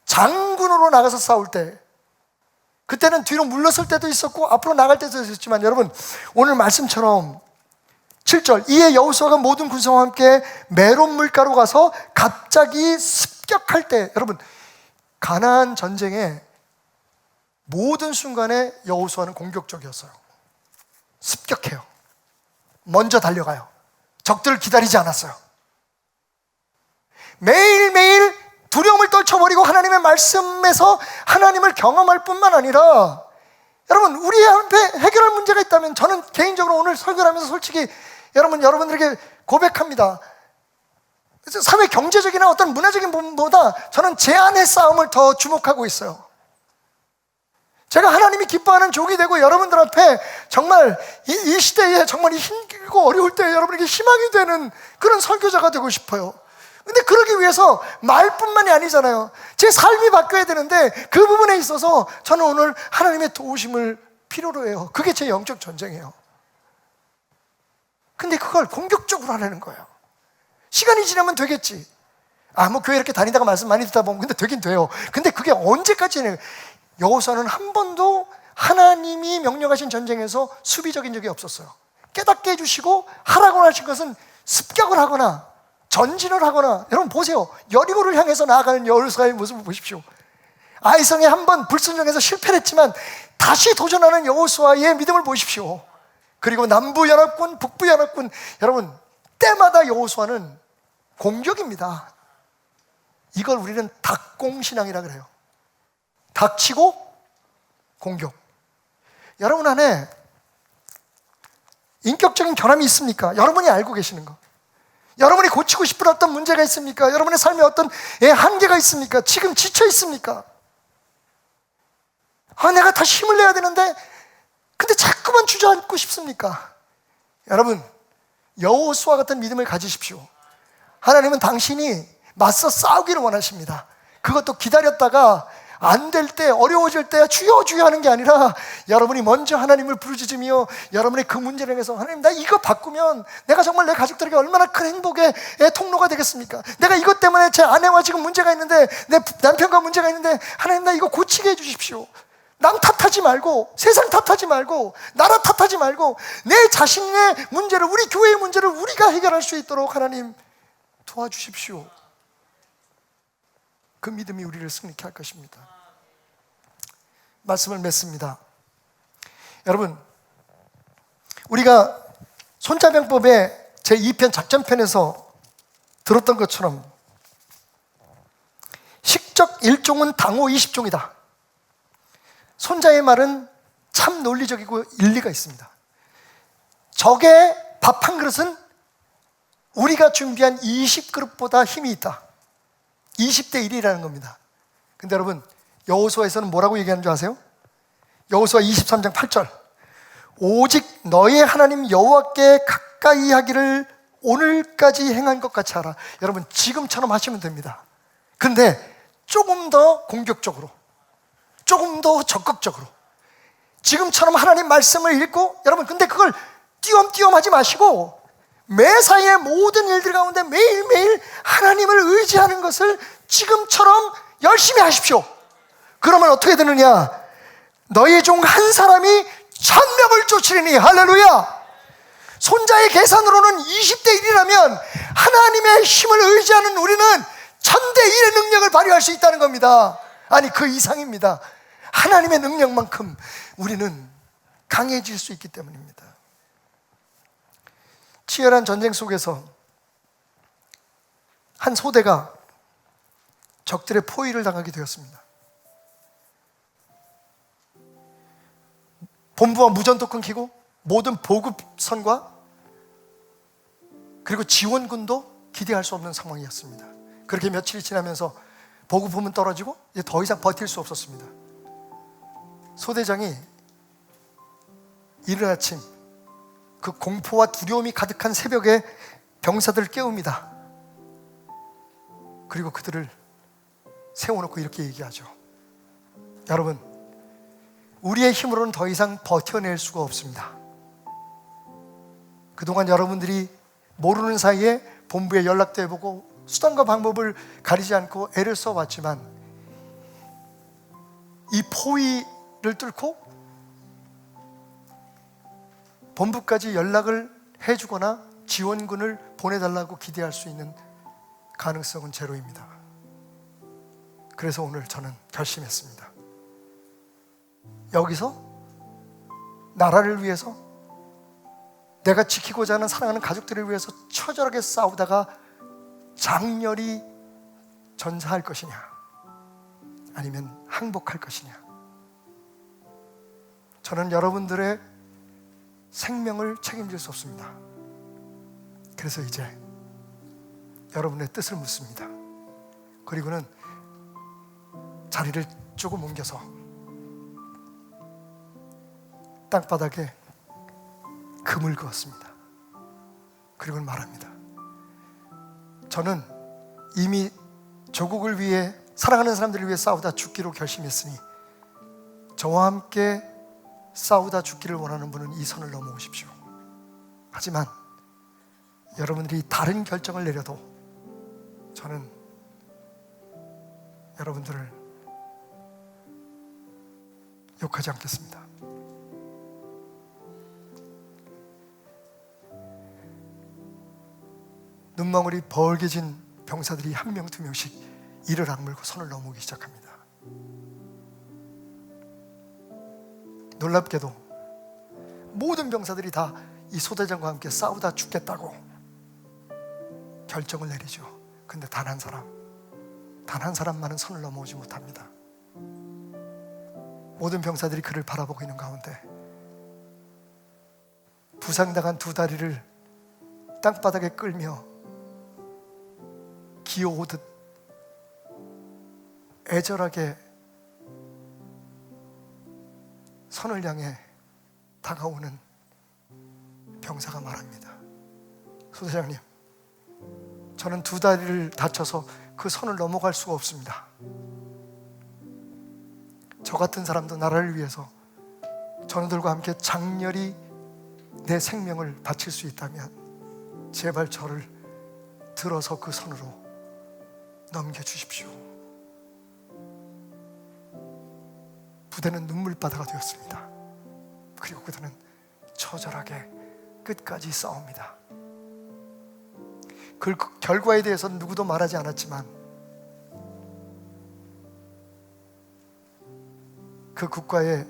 장군으로 나가서 싸울 때, 그때는 뒤로 물러설 때도 있었고 앞으로 나갈 때도 있었지만, 여러분 오늘 말씀처럼 7절, 이에 여호수아가 모든 군사와 함께 메론 물가로 가서 갑자기 습격할 때, 여러분 가나안 전쟁의 모든 순간에 여호수아는 공격적이었어요. 습격해요. 먼저 달려가요. 적들을 기다리지 않았어요. 매일매일 두려움을 떨쳐버리고 하나님의 말씀에서 하나님을 경험할 뿐만 아니라, 여러분 우리 앞에 해결할 문제가 있다면, 저는 개인적으로 오늘 설교를 하면서 솔직히 여러분들에게 고백합니다. 사회 경제적이나 어떤 문화적인 부분보다 저는 제 안의 싸움을 더 주목하고 있어요. 제가 하나님이 기뻐하는 종이 되고 여러분들 앞에 정말 이 시대에 정말 힘들고 어려울 때 여러분에게 희망이 되는 그런 설교자가 되고 싶어요. 근데 그러기 위해서 말뿐만이 아니잖아요. 제 삶이 바뀌어야 되는데 그 부분에 있어서 저는 오늘 하나님의 도우심을 필요로 해요. 그게 제 영적 전쟁이에요. 근데 그걸 공격적으로 하라는 거예요. 시간이 지나면 되겠지. 뭐 교회 이렇게 다니다가 말씀 많이 듣다 보면 근데 되긴 돼요. 근데 그게 언제까지는, 여호수아는 한 번도 하나님이 명령하신 전쟁에서 수비적인 적이 없었어요. 깨닫게 해주시고 하라고 하신 것은 습격을 하거나 전진을 하거나, 여러분 보세요. 여리고를 향해서 나아가는 여호수아의 모습을 보십시오. 아이성에 한 번 불순종해서 실패를 했지만 다시 도전하는 여호수아의 믿음을 보십시오. 그리고 남부연합군, 북부연합군, 여러분 때마다 여호수아는 공격입니다. 이걸 우리는 닭공신앙이라 그래요. 닥치고 공격. 여러분 안에 인격적인 결함이 있습니까? 여러분이 알고 계시는 거. 여러분이 고치고 싶은 어떤 문제가 있습니까? 여러분의 삶에 어떤 한계가 있습니까? 지금 지쳐 있습니까? 내가 다시 힘을 내야 되는데 근데 자꾸만 주저앉고 싶습니까? 여러분 여호수아 같은 믿음을 가지십시오. 하나님은 당신이 맞서 싸우기를 원하십니다. 그것도 기다렸다가 안 될 때, 어려워질 때 주여 주여 하는 게 아니라 여러분이 먼저 하나님을 부르짖으며 여러분의 그 문제를 향해서, 하나님 나 이거 바꾸면 내가 정말 내 가족들에게 얼마나 큰 행복의 통로가 되겠습니까? 내가 이것 때문에 제 아내와 지금 문제가 있는데, 내 남편과 문제가 있는데 하나님 나 이거 고치게 해주십시오. 남 탓하지 말고, 세상 탓하지 말고, 나라 탓하지 말고 내 자신의 문제를, 우리 교회의 문제를 우리가 해결할 수 있도록 하나님 도와주십시오. 그 믿음이 우리를 승리케 할 것입니다. 말씀을 맺습니다. 여러분 우리가 손자병법에 제2편 작전편에서 들었던 것처럼 식적 1종은 당호 20종이다. 손자의 말은 참 논리적이고 일리가 있습니다. 적의 밥 한 그릇은 우리가 준비한 20그릇보다 힘이 있다. 20대 1이라는 겁니다. 근데 여러분, 여호수아에서는 뭐라고 얘기하는 줄 아세요? 여호수아 23장 8절, 오직 너의 하나님 여호와께 가까이 하기를 오늘까지 행한 것 같이 하라. 여러분, 지금처럼 하시면 됩니다. 근데 조금 더 공격적으로, 조금 더 적극적으로, 지금처럼 하나님 말씀을 읽고, 여러분 근데 그걸 띄엄띄엄 하지 마시고 매사의 모든 일들 가운데 매일매일 하나님을 의지하는 것을 지금처럼 열심히 하십시오. 그러면 어떻게 되느냐? 너희 중 한 사람이 1000명을 쫓으리니. 할렐루야. 손자의 계산으로는 20대 1이라면 하나님의 힘을 의지하는 우리는 1000대 1의 능력을 발휘할 수 있다는 겁니다. 아니, 그 이상입니다. 하나님의 능력만큼 우리는 강해질 수 있기 때문입니다. 치열한 전쟁 속에서 한 소대가 적들의 포위를 당하게 되었습니다. 본부와 무전도 끊기고 모든 보급선과 그리고 지원군도 기대할 수 없는 상황이었습니다. 그렇게 며칠이 지나면서 보급품은 떨어지고 이제 더 이상 버틸 수 없었습니다. 소대장이 이른 아침 그 공포와 두려움이 가득한 새벽에 병사들을 깨웁니다. 그리고 그들을 세워놓고 이렇게 얘기하죠. 여러분, 우리의 힘으로는 더 이상 버텨낼 수가 없습니다. 그동안 여러분들이 모르는 사이에 본부에 연락도 해보고 수단과 방법을 가리지 않고 애를 써왔지만 이 포위를 뚫고 본부까지 연락을 해주거나 지원군을 보내달라고 기대할 수 있는 가능성은 제로입니다. 그래서 오늘 저는 결심했습니다. 여기서 나라를 위해서, 내가 지키고자 하는 사랑하는 가족들을 위해서 처절하게 싸우다가 장렬히 전사할 것이냐, 아니면 항복할 것이냐. 저는 여러분들의 생명을 책임질 수 없습니다. 그래서 이제 여러분의 뜻을 묻습니다. 그리고는 자리를 조금 옮겨서 땅바닥에 금을 그었습니다. 그리고는 말합니다. 저는 이미 조국을 위해, 사랑하는 사람들을 위해 싸우다 죽기로 결심했으니 저와 함께 싸우다 죽기를 원하는 분은 이 선을 넘어오십시오. 하지만 여러분들이 다른 결정을 내려도 저는 여러분들을 욕하지 않겠습니다. 눈망울이 벌게진 병사들이 한 명 두 명씩 이를 악물고 선을 넘어오기 시작합니다. 놀랍게도 모든 병사들이 다 이 소대장과 함께 싸우다 죽겠다고 결정을 내리죠. 근데 단 한 사람만은 선을 넘어오지 못합니다. 모든 병사들이 그를 바라보고 있는 가운데 부상당한 두 다리를 땅바닥에 끌며 기어오듯 애절하게 선을 향해 다가오는 병사가 말합니다. 소대장님, 저는 두 다리를 다쳐서 그 선을 넘어갈 수가 없습니다. 저 같은 사람도 나라를 위해서 전우들과 함께 장렬히 내 생명을 바칠 수 있다면 제발 저를 들어서 그 선으로 넘겨주십시오. 부대는 눈물바다가 되었습니다. 그리고 그들은 처절하게 끝까지 싸웁니다. 그 결과에 대해서는 누구도 말하지 않았지만 그 국가의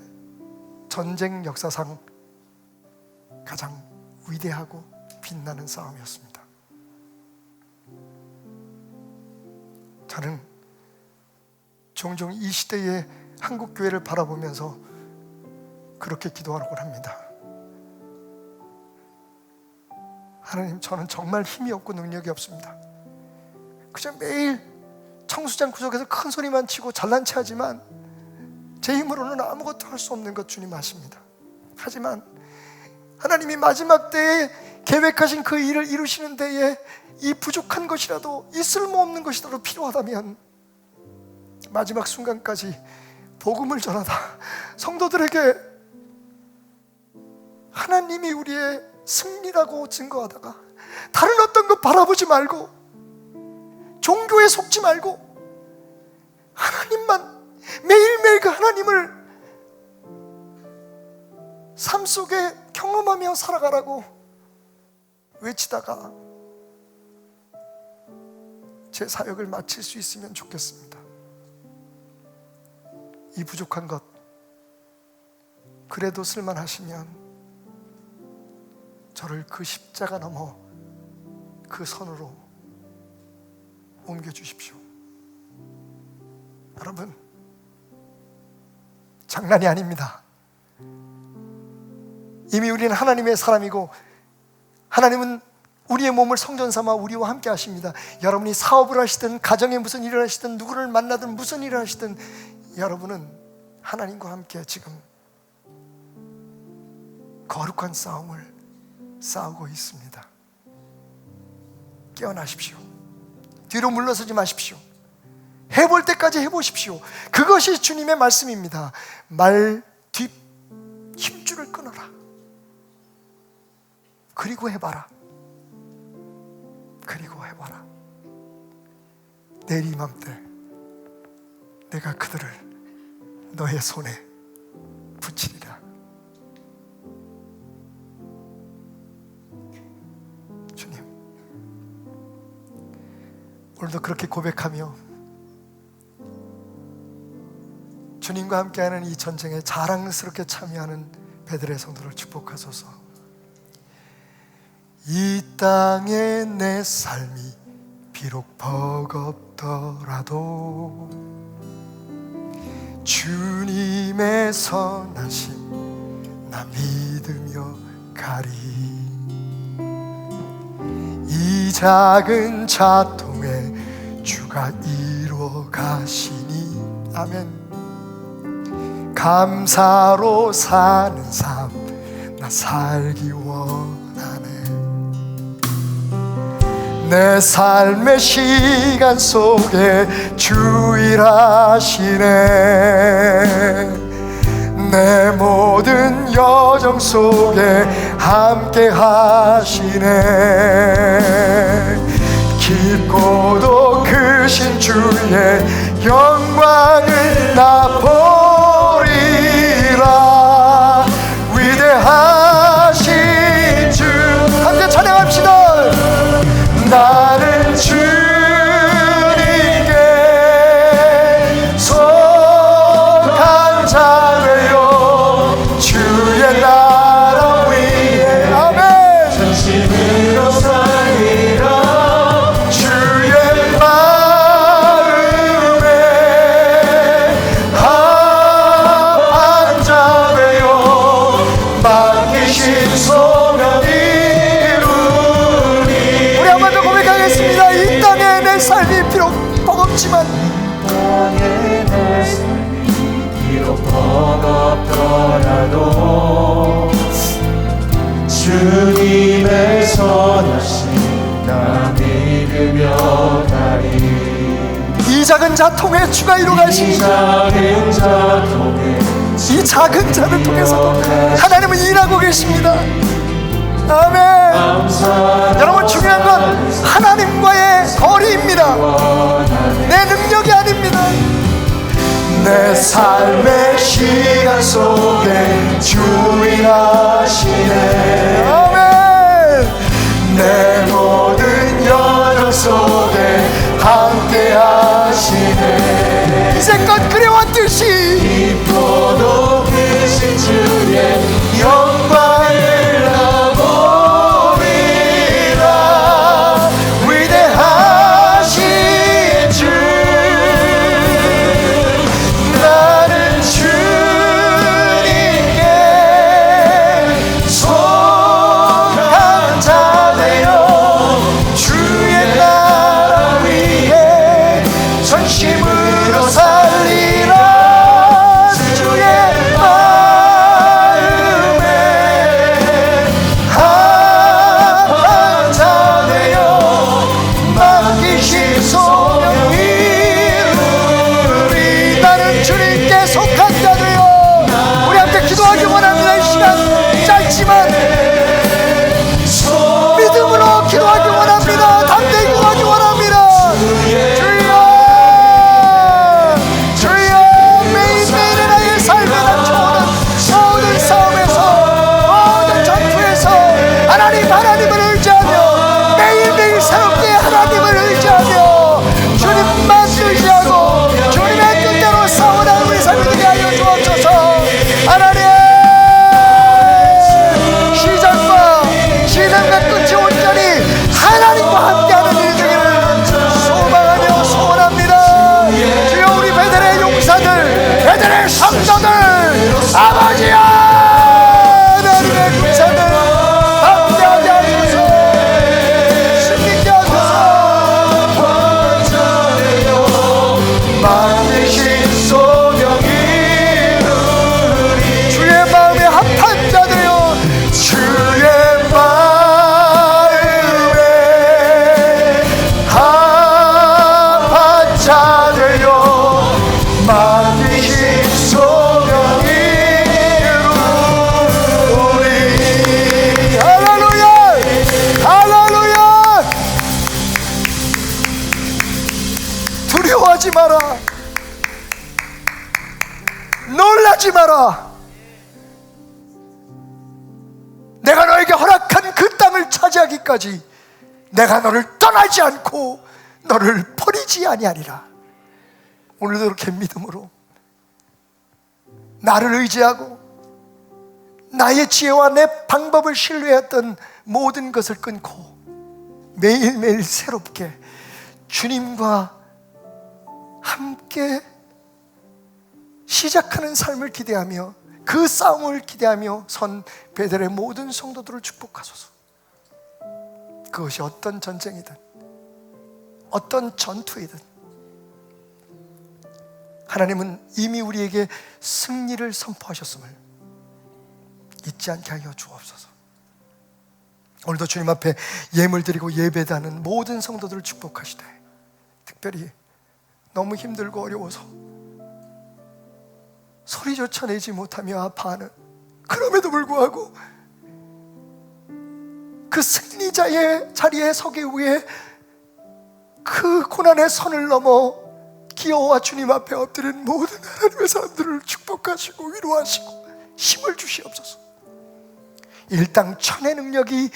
전쟁 역사상 가장 위대하고 빛나는 싸움이었습니다. 저는 종종 이 시대의 한국 교회를 바라보면서 그렇게 기도하곤 합니다. 하나님, 저는 정말 힘이 없고 능력이 없습니다. 그저 매일 청소장 구석에서 큰 소리만 치고 잘난 체 하지만 제 힘으로는 아무것도 할 수 없는 것 주님 아십니다. 하지만 하나님이 마지막 때에 계획하신 그 일을 이루시는 데에 이 부족한 것이라도, 이 쓸모없는 것이라도 필요하다면 마지막 순간까지 복음을 전하다 성도들에게 하나님이 우리의 승리라고 증거하다가 다른 어떤 것 바라보지 말고, 종교에 속지 말고 하나님만, 매일매일 그 하나님을 삶 속에 경험하며 살아가라고 외치다가 제 사역을 마칠 수 있으면 좋겠습니다. 이 부족한 것 그래도 쓸만하시면 저를 그 십자가 넘어 그 선으로 옮겨주십시오. 여러분, 장난이 아닙니다. 이미 우리는 하나님의 사람이고 하나님은 우리의 몸을 성전 삼아 우리와 함께 하십니다. 여러분이 사업을 하시든 가정에 무슨 일을 하시든 누구를 만나든 무슨 일을 하시든 여러분은 하나님과 함께 지금 거룩한 싸움을 싸우고 있습니다. 깨어나십시오. 뒤로 물러서지 마십시오. 해볼 때까지 해보십시오. 그것이 주님의 말씀입니다. 말 뒷 힘줄을 끊어라. 그리고 해봐라. 그리고 해봐라. 내일 이맘때 내가 그들을 너의 손에 붙이리라. 주님, 오늘도 그렇게 고백하며 주님과 함께하는 이 전쟁에 자랑스럽게 참여하는 베들레 성도를 축복하소서. 이 땅에 내 삶이 비록 버겁더라도 주님의 선하심 나 믿으며 가리. 이 작은 자통에 주가 이루어 가시니 아멘. 감사로 사는 삶 나 살기 원하네. 내 삶의 시간 속에 주 일하시네. 내 모든 여정 속에 함께 하시네. 깊고도 크신 주의 영광을 나 보리라. 위대하신 주 함께 찬양합시다. 나는 주님께 속한 자매요 주의 나라 위에 아멘. 전심으로 살리라. 주의 마음에 합한 자매요 맡기신 소명이 이 땅에 내 삶이 비록 버겁지만 땅에 내 삶이 비록 버겁더라도 주님의 선하심 나 믿으며 가리. 이 작은 자통에 주가 이루어 가시니 이 작은 자를 통해서도 하나님은 일하고 계십니다. 아멘. 여러분, 중요한 건 하나님과의 거리입니다. 내 능력이 아닙니다. 내 삶의 시간 속에 주 일하시네. 아멘. 내 모든 여정 속에 함께 하시네. 이제껏 그래왔듯이 깊고도 크신 주의 영광을 나 보리라. 주님께 속한 자들이여, 우리 함께 기도하기 원합니다. 이 시간 짧지만 믿음으로 기도하기 원합니다. 담대히 기도하기 원합니다. 주여, 매일매일의 나의 삶에 닥쳐오는 모든 싸움에서, 모든 전투에서 하나님을 의지하며, 매일매일 새롭게 하나님을 의지하며 주님만 의지하고 주님의 뜻대로 싸우는 우리 삶이 되게 하여 주옵소서. 하나님, 시작과 끝이 온전히 하나님과 함께하는 일이 되기를 소망하며 소원합니다. 주여, 우리 베델의 용사들, 베델의 성도들, 아버지여, 하나님의 군사들 함께하게 하소서. 승리케 하소서. 만드신 소명이 주의 마음에 합한 자들이여, 주의 두려워하지 마라. 놀라지 마라. 내가 너에게 허락한 그 땅을 차지하기까지 내가 너를 떠나지 않고 너를 버리지 아니하리라. 오늘도 이렇게 믿음으로 나를 의지하고 나의 지혜와 내 방법을 신뢰했던 모든 것을 끊고 매일매일 새롭게 주님과 함께 시작하는 삶을 기대하며 그 싸움을 기대하며 선 베델의 모든 성도들을 축복하소서. 그것이 어떤 전쟁이든 어떤 전투이든 하나님은 이미 우리에게 승리를 선포하셨음을 잊지 않게 하여 주옵소서. 오늘도 주님 앞에 예물 드리고 예배하는 모든 성도들을 축복하시되, 특별히 너무 힘들고 어려워서 소리조차 내지 못하며 아파하는, 그럼에도 불구하고 그 승리자의 자리에 서기 위해 그 고난의 선을 넘어 기여와 주님 앞에 엎드린 모든 하나님의 사람들을 축복하시고 위로하시고 힘을 주시옵소서. 일당천의 능력이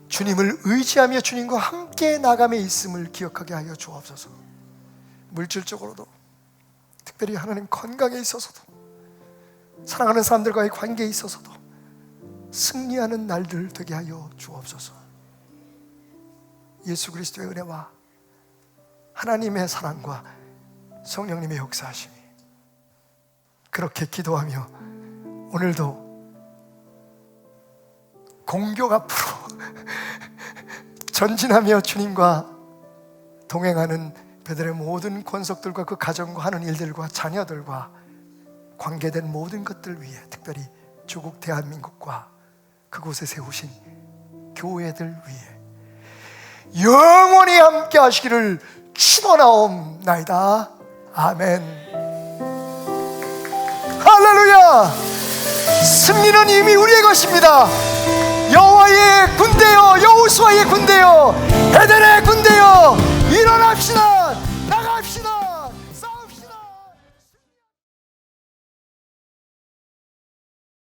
주님을 의지하며 주님과 함께 나감에 있음을 기억하게 하여 주옵소서. 물질적으로도, 특별히 하나님 건강에 있어서도, 사랑하는 사람들과의 관계에 있어서도 승리하는 날들 되게 하여 주옵소서. 예수 그리스도의 은혜와 하나님의 사랑과 성령님의 역사하심이 그렇게 기도하며 오늘도 공격 앞으로 전진하며 주님과 동행하는 베델의 모든 권속들과 그 가정과 하는 일들과 자녀들과 관계된 모든 것들 위해, 특별히 조국 대한민국과 그곳에 세우신 교회들 위해 영원히 함께 하시기를 축원하옵나이다. 아멘. 할렐루야. 승리는 이미 우리의 것입니다. 여호와의 군대여, 여호수아의 군대여, 베델의 군대여,